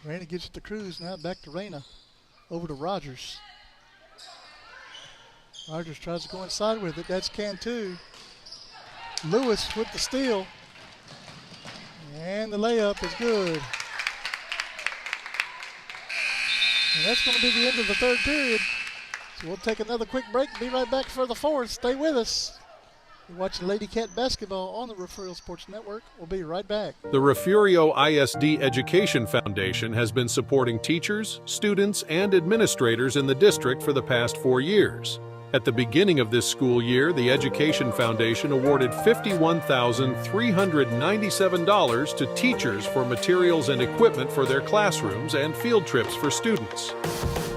Reyna gives it to Cruz, now back to Reyna. Over to Rogers. Rogers tries to go inside with it, that's Cantu. Lewis with the steal. And the layup is good. And that's going to be the end of the third period. So we'll take another quick break and be right back for the fourth. Stay with us. You're watching Lady Cat basketball on the Refugio Sports Network. We'll be right back. The Refugio ISD Education Foundation has been supporting teachers, students, and administrators in the district for the past 4 years. At the beginning of this school year, the Education Foundation awarded $51,397 to teachers for materials and equipment for their classrooms and field trips for students.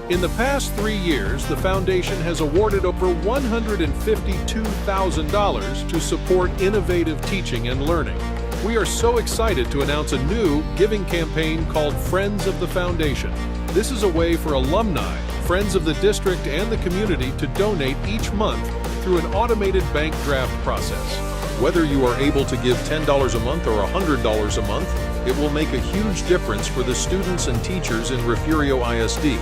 In the past 3 years, the foundation has awarded over $152,000 to support innovative teaching and learning. We are so excited to announce a new giving campaign called Friends of the Foundation. This is a way for alumni, friends of the district, and the community to donate each month through an automated bank draft process. Whether you are able to give $10 a month or $100 a month, it will make a huge difference for the students and teachers in Refugio ISD.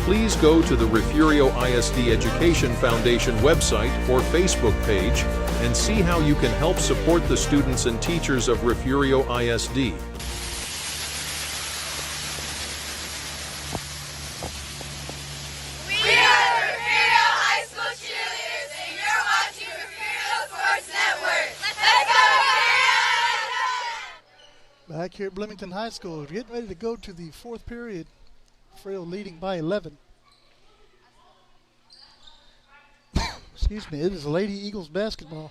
Please go to the Refugio ISD Education Foundation website or Facebook page and see how you can help support the students and teachers of Refugio ISD. Back here at Bloomington High School, we're getting ready to go to the fourth period. Frio leading by 11. Excuse me, it is Lady Eagles basketball.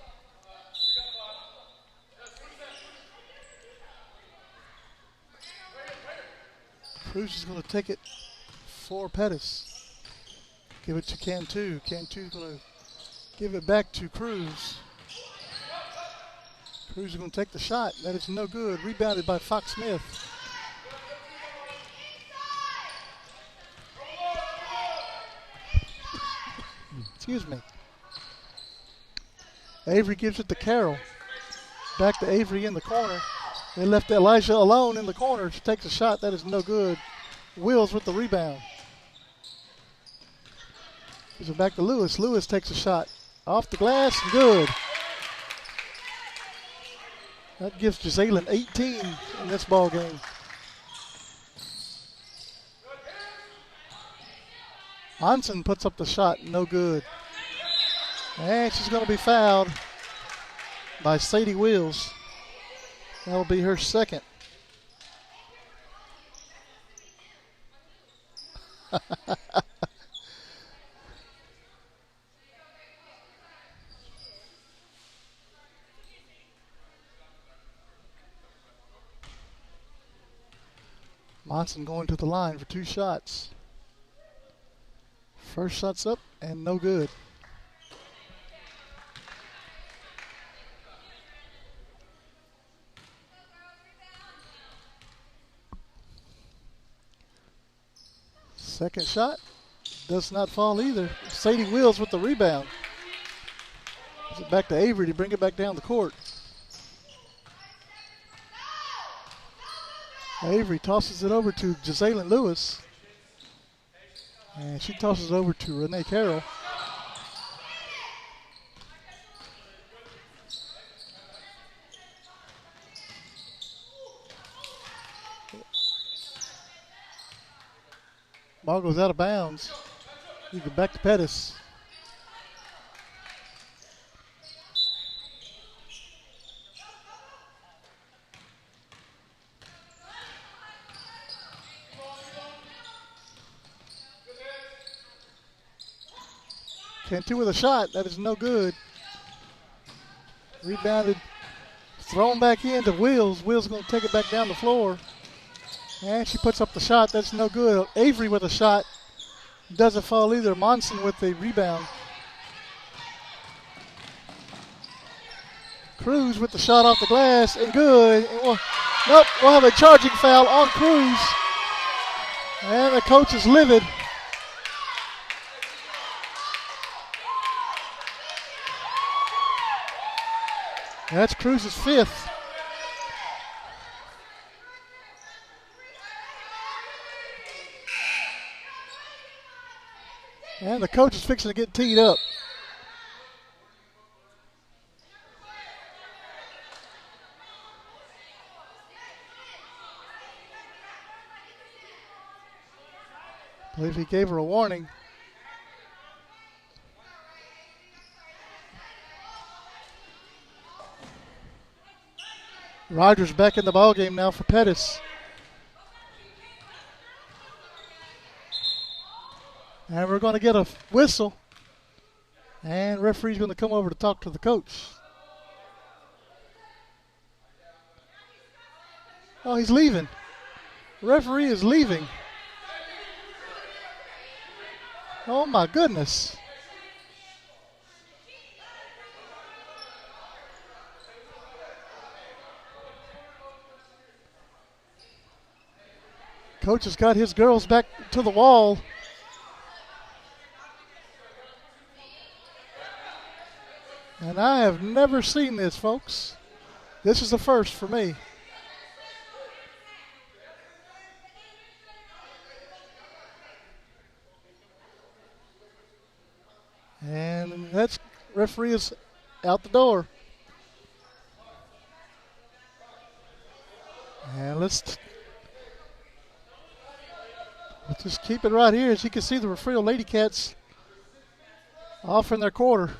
Cruz is going to take it for Pettus. Give it to Cantu. Cantu going to give it back to Cruz. Cruz is going to take the shot. That is no good. Rebounded by Fox Smith. Excuse me. Avery gives it to Carroll. Back to Avery in the corner. They left Elijah alone in the corner. She takes a shot. That is no good. Wills with the rebound. Gives it back to Lewis. Lewis takes a shot. Off the glass. Good. That gives Jazalen 18 in this ball game. Hansen puts up the shot. No good. And she's going to be fouled by Sadie Wills. That'll be her second. Monson going to the line for 2 shots. First shot's up and no good. Second shot does not fall either. Sadie Wills with the rebound. Gives it back to Avery to bring it back down the court. Avery tosses it over to Jazalen Lewis. And she tosses it over to Renee Carroll. Ball goes out of bounds. You go back to Pettus. Cantu with a shot. That is no good. Rebounded. Thrown back into Wills. Wills going to take it back down the floor. And she puts up the shot. That's no good. Avery with a shot. Doesn't fall either. Monson with the rebound. Cruz with the shot off the glass. And good. And we'll have a charging foul on Cruz. And the coach is livid. That's Cruz's 5th. And the coach is fixing to get teed up. I believe he gave her a warning. Rogers back in the ball game now for Pettus. And we're going to get a whistle. And referee's going to come over to talk to the coach. Oh, he's leaving. The referee is leaving. Oh, my goodness. Coach has got his girls back to the wall. And I have never seen this, folks. This is the first for me. And that's referee is out the door. And let's just keep it right here. As you can see, the Refugio Lady Cats off in their corner.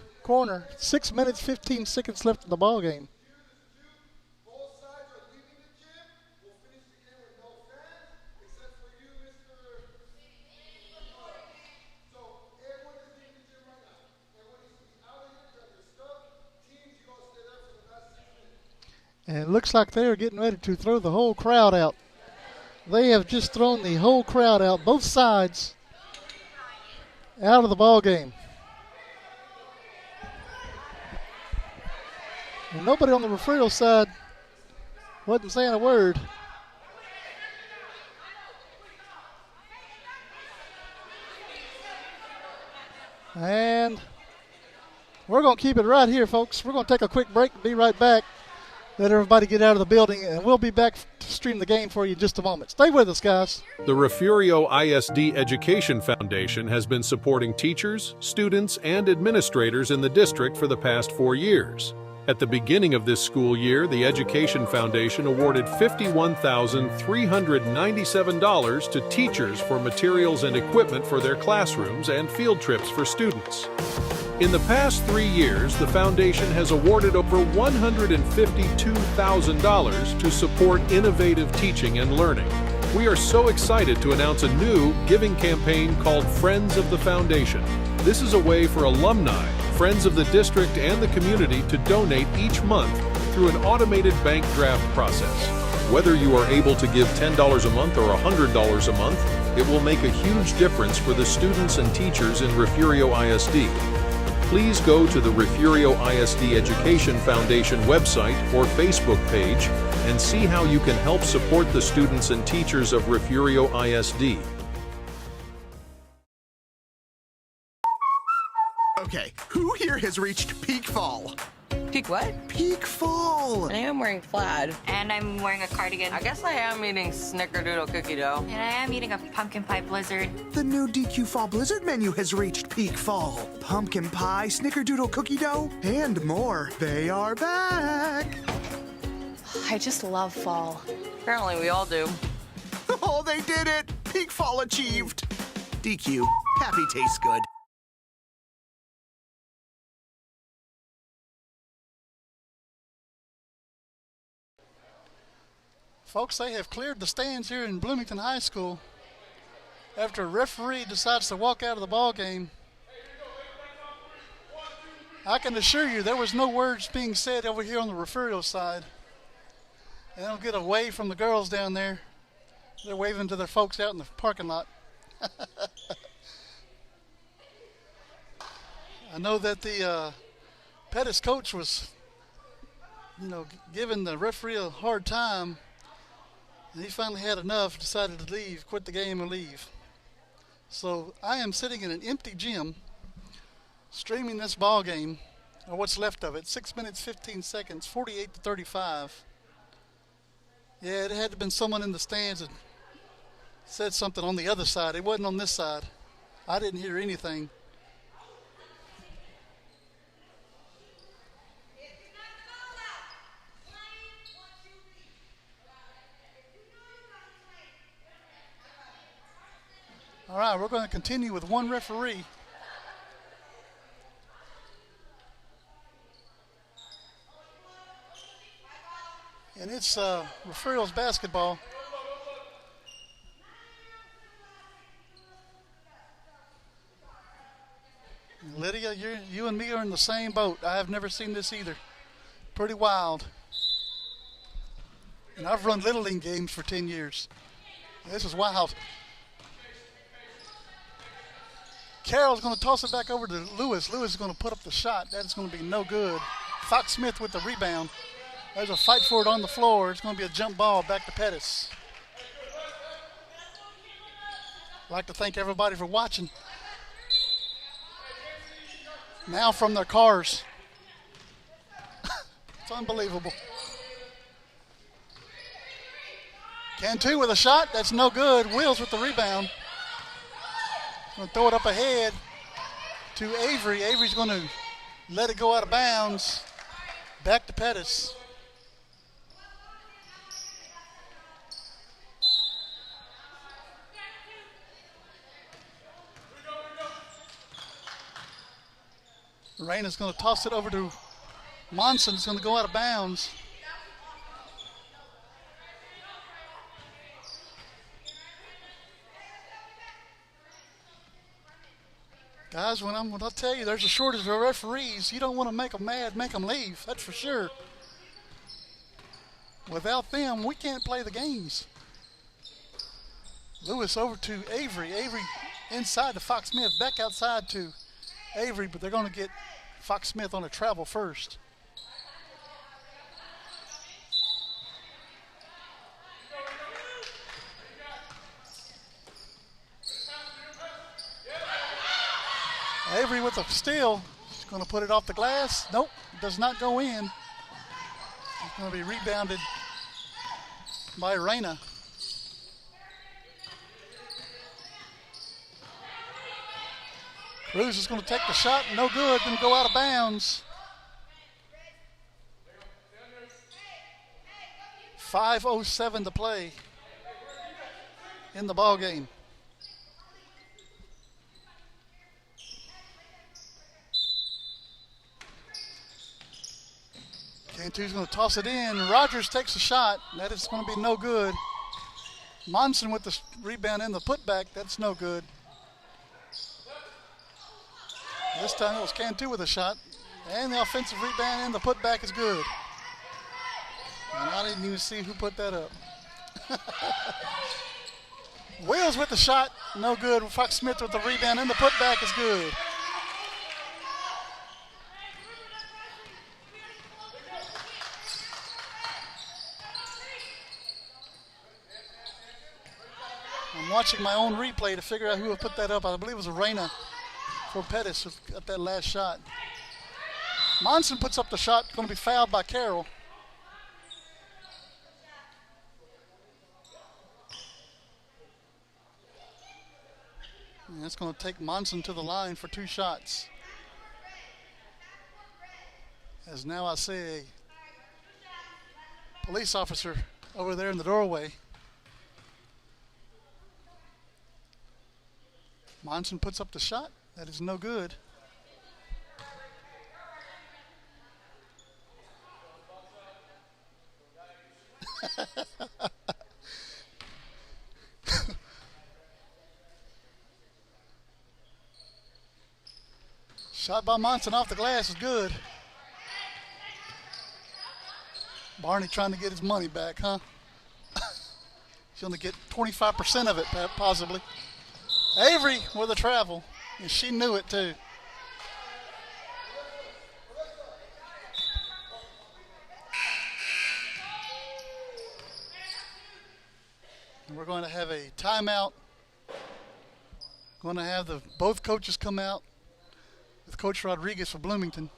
6 minutes, 15 seconds left in the ball game. And it looks like they're getting ready to throw the whole crowd out. They have just thrown the whole crowd out, both sides, out of the ball game. And nobody on the Refugio side wasn't saying a word. And we're going to keep it right here, folks. We're going to take a quick break and be right back. Let everybody get out of the building, and we'll be back to stream the game for you in just a moment. Stay with us, guys. The Refugio ISD Education Foundation has been supporting teachers, students, and administrators in the district for the past 4 years. At the beginning of this school year, the Education Foundation awarded $51,397 to teachers for materials and equipment for their classrooms and field trips for students. In the past 3 years, the foundation has awarded over $152,000 to support innovative teaching and learning. We are so excited to announce a new giving campaign called Friends of the Foundation. This is a way for alumni, friends of the district, and the community to donate each month through an automated bank draft process. Whether you are able to give $10 a month or $100 a month, it will make a huge difference for the students and teachers in Refugio ISD. Please go to the Refugio ISD Education Foundation website or Facebook page and see how you can help support the students and teachers of Refugio ISD. Okay, who here has reached peak fall? Peak what? Peak fall! I am wearing plaid. And I'm wearing a cardigan. I guess I am eating snickerdoodle cookie dough. And I am eating a pumpkin pie blizzard. The new DQ Fall Blizzard menu has reached peak fall. Pumpkin pie, snickerdoodle cookie dough, and more. They are back! I just love fall. Apparently we all do. Oh, they did it! Peak fall achieved! DQ, happy tastes good. Folks, they have cleared the stands here in Bloomington High School after a referee decides to walk out of the ball game. I can assure you there was no words being said over here on the Refugio side. And they'll get away from the girls down there. They're waving to their folks out in the parking lot. I know that the Pettus coach was, giving the referee a hard time. And he finally had enough, decided to leave, quit the game and leave. So I am sitting in an empty gym, streaming this ball game, or what's left of it, 6 minutes, 15 seconds, 48-35. Yeah, it had to have been someone in the stands that said something on the other side. It wasn't on this side. I didn't hear anything. All right, we're going to continue with one referee. And it's Refugio's basketball. Lydia, you and me are in the same boat. I have never seen this either. Pretty wild. And I've run Little League games for 10 years. This is wild. Carroll's going to toss it back over to Lewis. Lewis is going to put up the shot. That is going to be no good. Fox Smith with the rebound. There's a fight for it on the floor. It's going to be a jump ball back to Pettus. I'd like to thank everybody for watching. Now from their cars. It's unbelievable. Cantu with a shot. That's no good. Wills with the rebound. Going to throw it up ahead to Avery. Avery's going to let it go out of bounds. Back to Pettus. Raina's going to toss it over to Monson. It's going to go out of bounds. Guys, when I tell you there's a shortage of referees, you don't want to make them mad, make them leave. That's for sure. Without them, we can't play the games. Lewis over to Avery. Avery inside to Fox Smith. Back outside to Avery, but they're going to get Fox Smith on a travel first. Avery with a steal. She's going to put it off the glass. Nope, does not go in. It's going to be rebounded by Reyna. Cruz is going to take the shot. No good. Going to go out of bounds. 5:07 to play in the ball game. Cantu's going to toss it in. Rogers takes a shot. That is going to be no good. Monson with the rebound and the putback. That's no good. This time it was Cantu with a shot. And the offensive rebound and the putback is good. And I didn't even see who put that up. Wills with the shot. No good. Fox Smith with the rebound and the putback is good. I'm watching my own replay to figure out who would put that up. I believe it was Reyna for Pettus who got that last shot. Monson puts up the shot, going to be fouled by Carroll. And that's going to take Monson to the line for 2 shots. As now I see a police officer over there in the doorway. Monson puts up the shot. That is no good. Shot by Monson off the glass is good. Barney trying to get his money back, huh? He's going to get 25% of it, possibly. Avery with a travel, and she knew it too. And we're going to have a timeout. Going to have both coaches come out with Coach Rodriguez for Bloomington.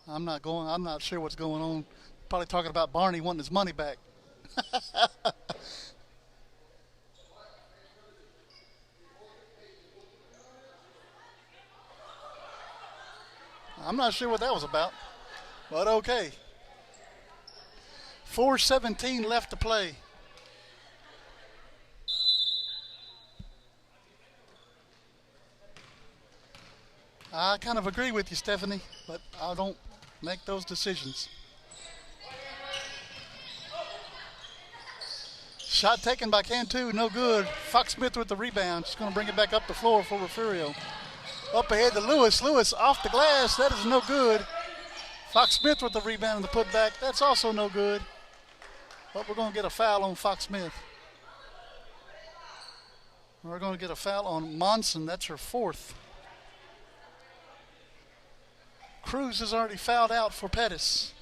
I'm not sure what's going on. Probably talking about Barney wanting his money back. I'm not sure what that was about, but okay. 4:17 left to play. I kind of agree with you, Stephanie, but I don't make those decisions. Shot taken by Cantu, no good. Fox Smith with the rebound. She's going to bring it back up the floor for Refugio. Up ahead to Lewis. Lewis off the glass. That is no good. Fox Smith with the rebound and the putback. That's also no good. But we're going to get a foul on Fox Smith. We're going to get a foul on Monson. That's her 4th. Cruz is already fouled out for Pettus.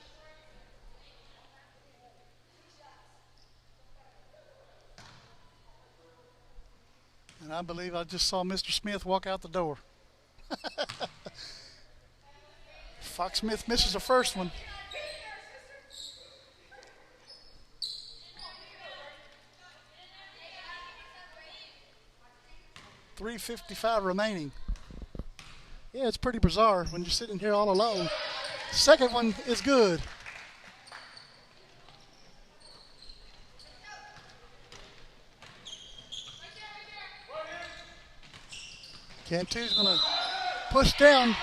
And I believe I just saw Mr. Smith walk out the door. Fox Smith misses the first one. .355 remaining. Yeah, it's pretty bizarre when you're sitting here all alone. Second one is good. Cantu's going to push down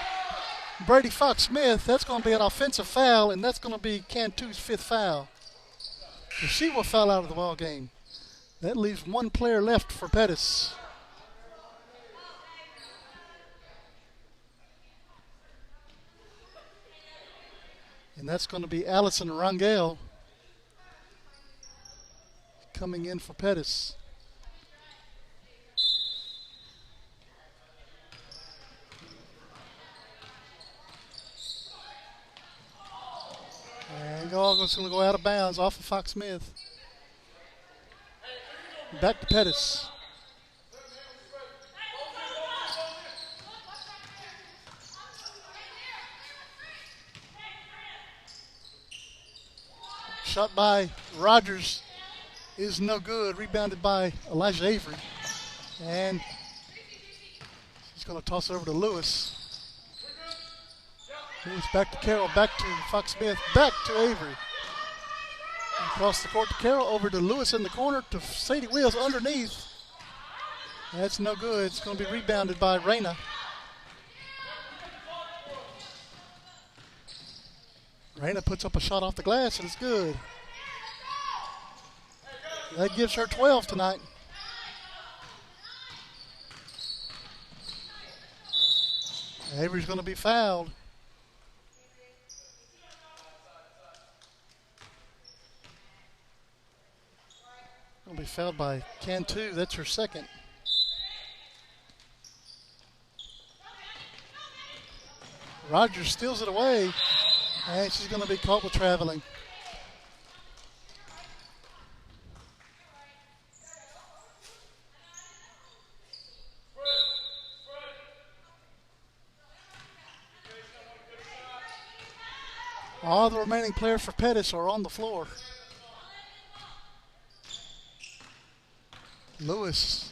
Brady Fox Smith. That's going to be an offensive foul, and that's going to be Cantu's 5th foul. So she will foul out of the ball game. That leaves 1 player left for Pettus. And that's going to be Allison Rangel coming in for Pettus. And it's going to go out of bounds off of Fox Smith. Back to Pettus. Shot by Rogers is no good. Rebounded by Elijah Avery. And he's going to toss it over to Lewis. Lewis back to Carroll, back to Fox Smith, back to Avery. Across the court to Carroll, over to Lewis in the corner, to Sadie Wheels underneath. That's no good. It's going to be rebounded by Reyna. Reyna puts up a shot off the glass, and it's good. That gives her 12 tonight. Avery's going to be fouled. Going to be fouled by Cantu. That's her second. Rogers steals it away, and she's going to be caught with traveling. All the remaining players for Pettus are on the floor. Lewis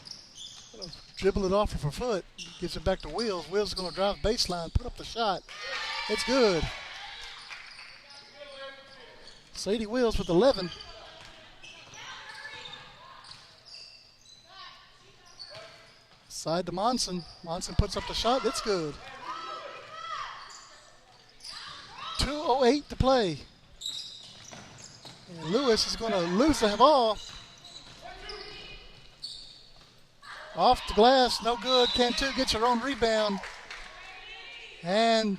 dribble it off of her foot, gives it back to Wheels. Wheels is going to drive baseline, put up the shot. It's good. Sadie Wheels with 11. Side to Monson. Monson puts up the shot. It's good. 2:08 to play. And Lewis is going to lose the ball. Off the glass, no good. Cantu gets her own rebound. And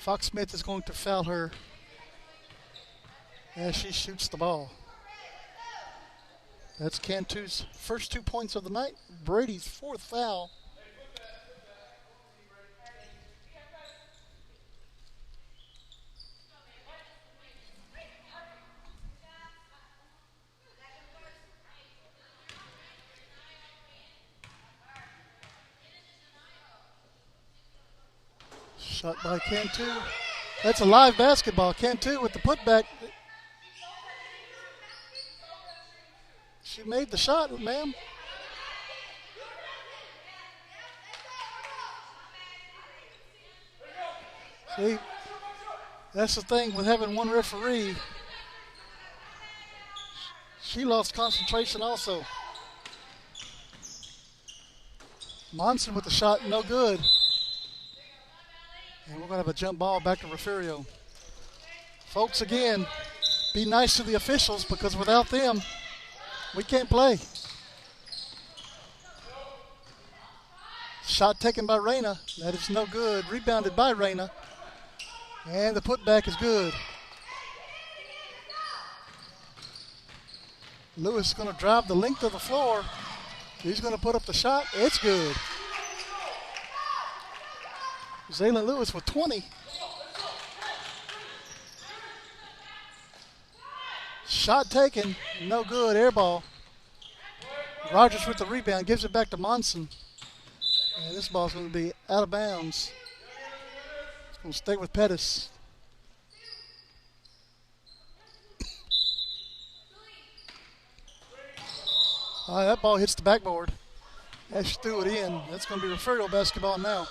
Fox Smith is going to foul her as she shoots the ball. That's Cantu's first 2 points of the night. Brady's fourth foul. Shot by Cantu. That's a live basketball. Cantu with the putback. She made the shot, ma'am. See, that's the thing with having one referee. She lost concentration also. Monson with the shot, no good. And we're going to have a jump ball back to Refugio. Folks, again, be nice to the officials because without them, we can't play. Shot taken by Reyna. That is no good. Rebounded by Reyna. And the putback is good. Lewis is going to drive the length of the floor. He's going to put up the shot. It's good. Zaylin Lewis with 20. Shot taken, no good, air ball. Rogers with the rebound, gives it back to Monson. And this ball's going to be out of bounds. It's going to stay with Pettus. All right, that ball hits the backboard. As she threw it in, that's going to be Refugio basketball now.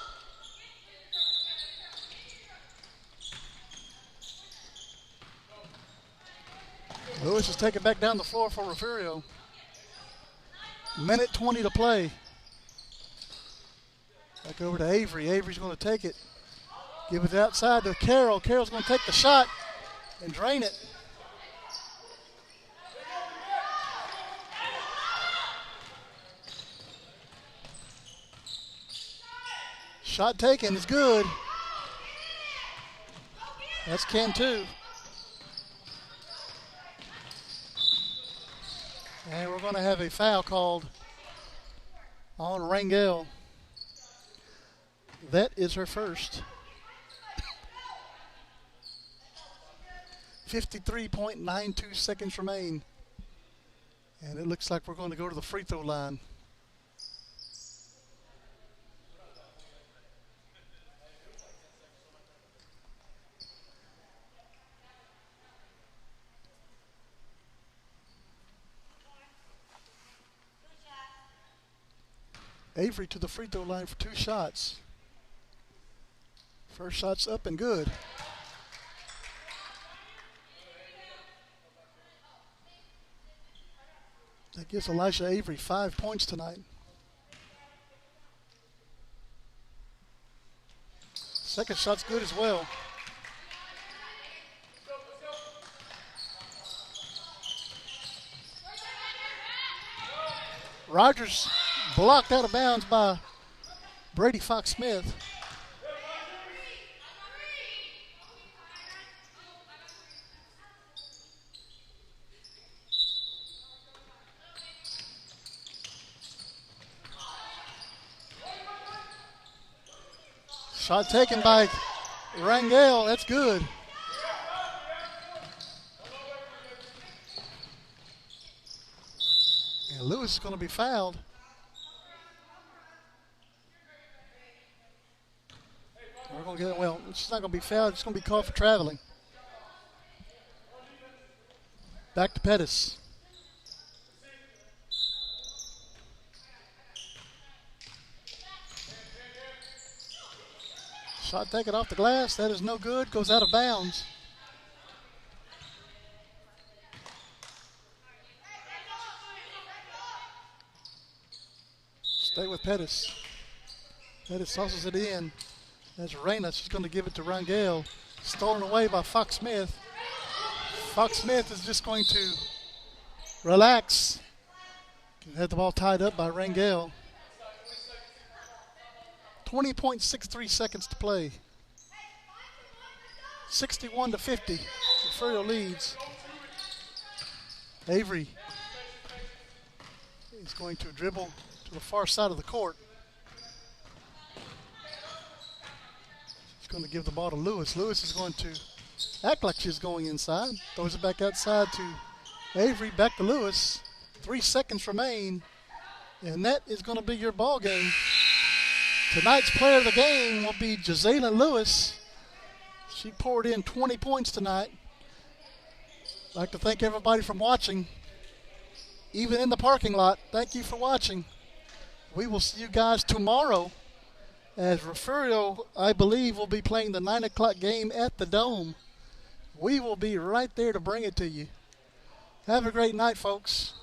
Lewis is taken back down the floor for Refugio. Minute 20 to play. Back over to Avery. Avery's going to take it. Give it outside to Carroll. Carroll's going to take the shot and drain it. Shot taken is good. That's Cantu. And we're going to have a foul called on Rangel. That is her first. 53.92 seconds remain. And it looks like we're going to go to the free throw line. Avery to the free throw line for 2 shots. First shot's up and good. That gives Elijah Avery 5 points tonight. Second shot's good as well. Rogers blocked out of bounds by Brady Fox-Smith. Shot taken by Rangel. That's good. And Lewis is going to be fouled. We're going to get it. Well, she's not going to be fouled. It's going to be called for traveling. Back to Pettus. Shot taken off the glass. That is no good. Goes out of bounds. Stay with Pettus. Pettus tosses it in. That's Reyna. She's going to give it to Rangel. Stolen away by Fox-Smith. Fox-Smith is just going to relax. Had the ball tied up by Rangel. 20.63 seconds to play. 61-50. Refugio leads. Avery is going to dribble to the far side of the court. She's going to give the ball to Lewis. Lewis is going to act like she's going inside. Throws it back outside to Avery. Back to Lewis. 3 seconds remain. And that is going to be your ball game. Tonight's player of the game will be Jazaylen Lewis. She poured in 20 points tonight. I'd like to thank everybody for watching. Even in the parking lot, thank you for watching. We will see you guys tomorrow as Refugio, I believe, will be playing the 9 o'clock game at the Dome. We will be right there to bring it to you. Have a great night, folks.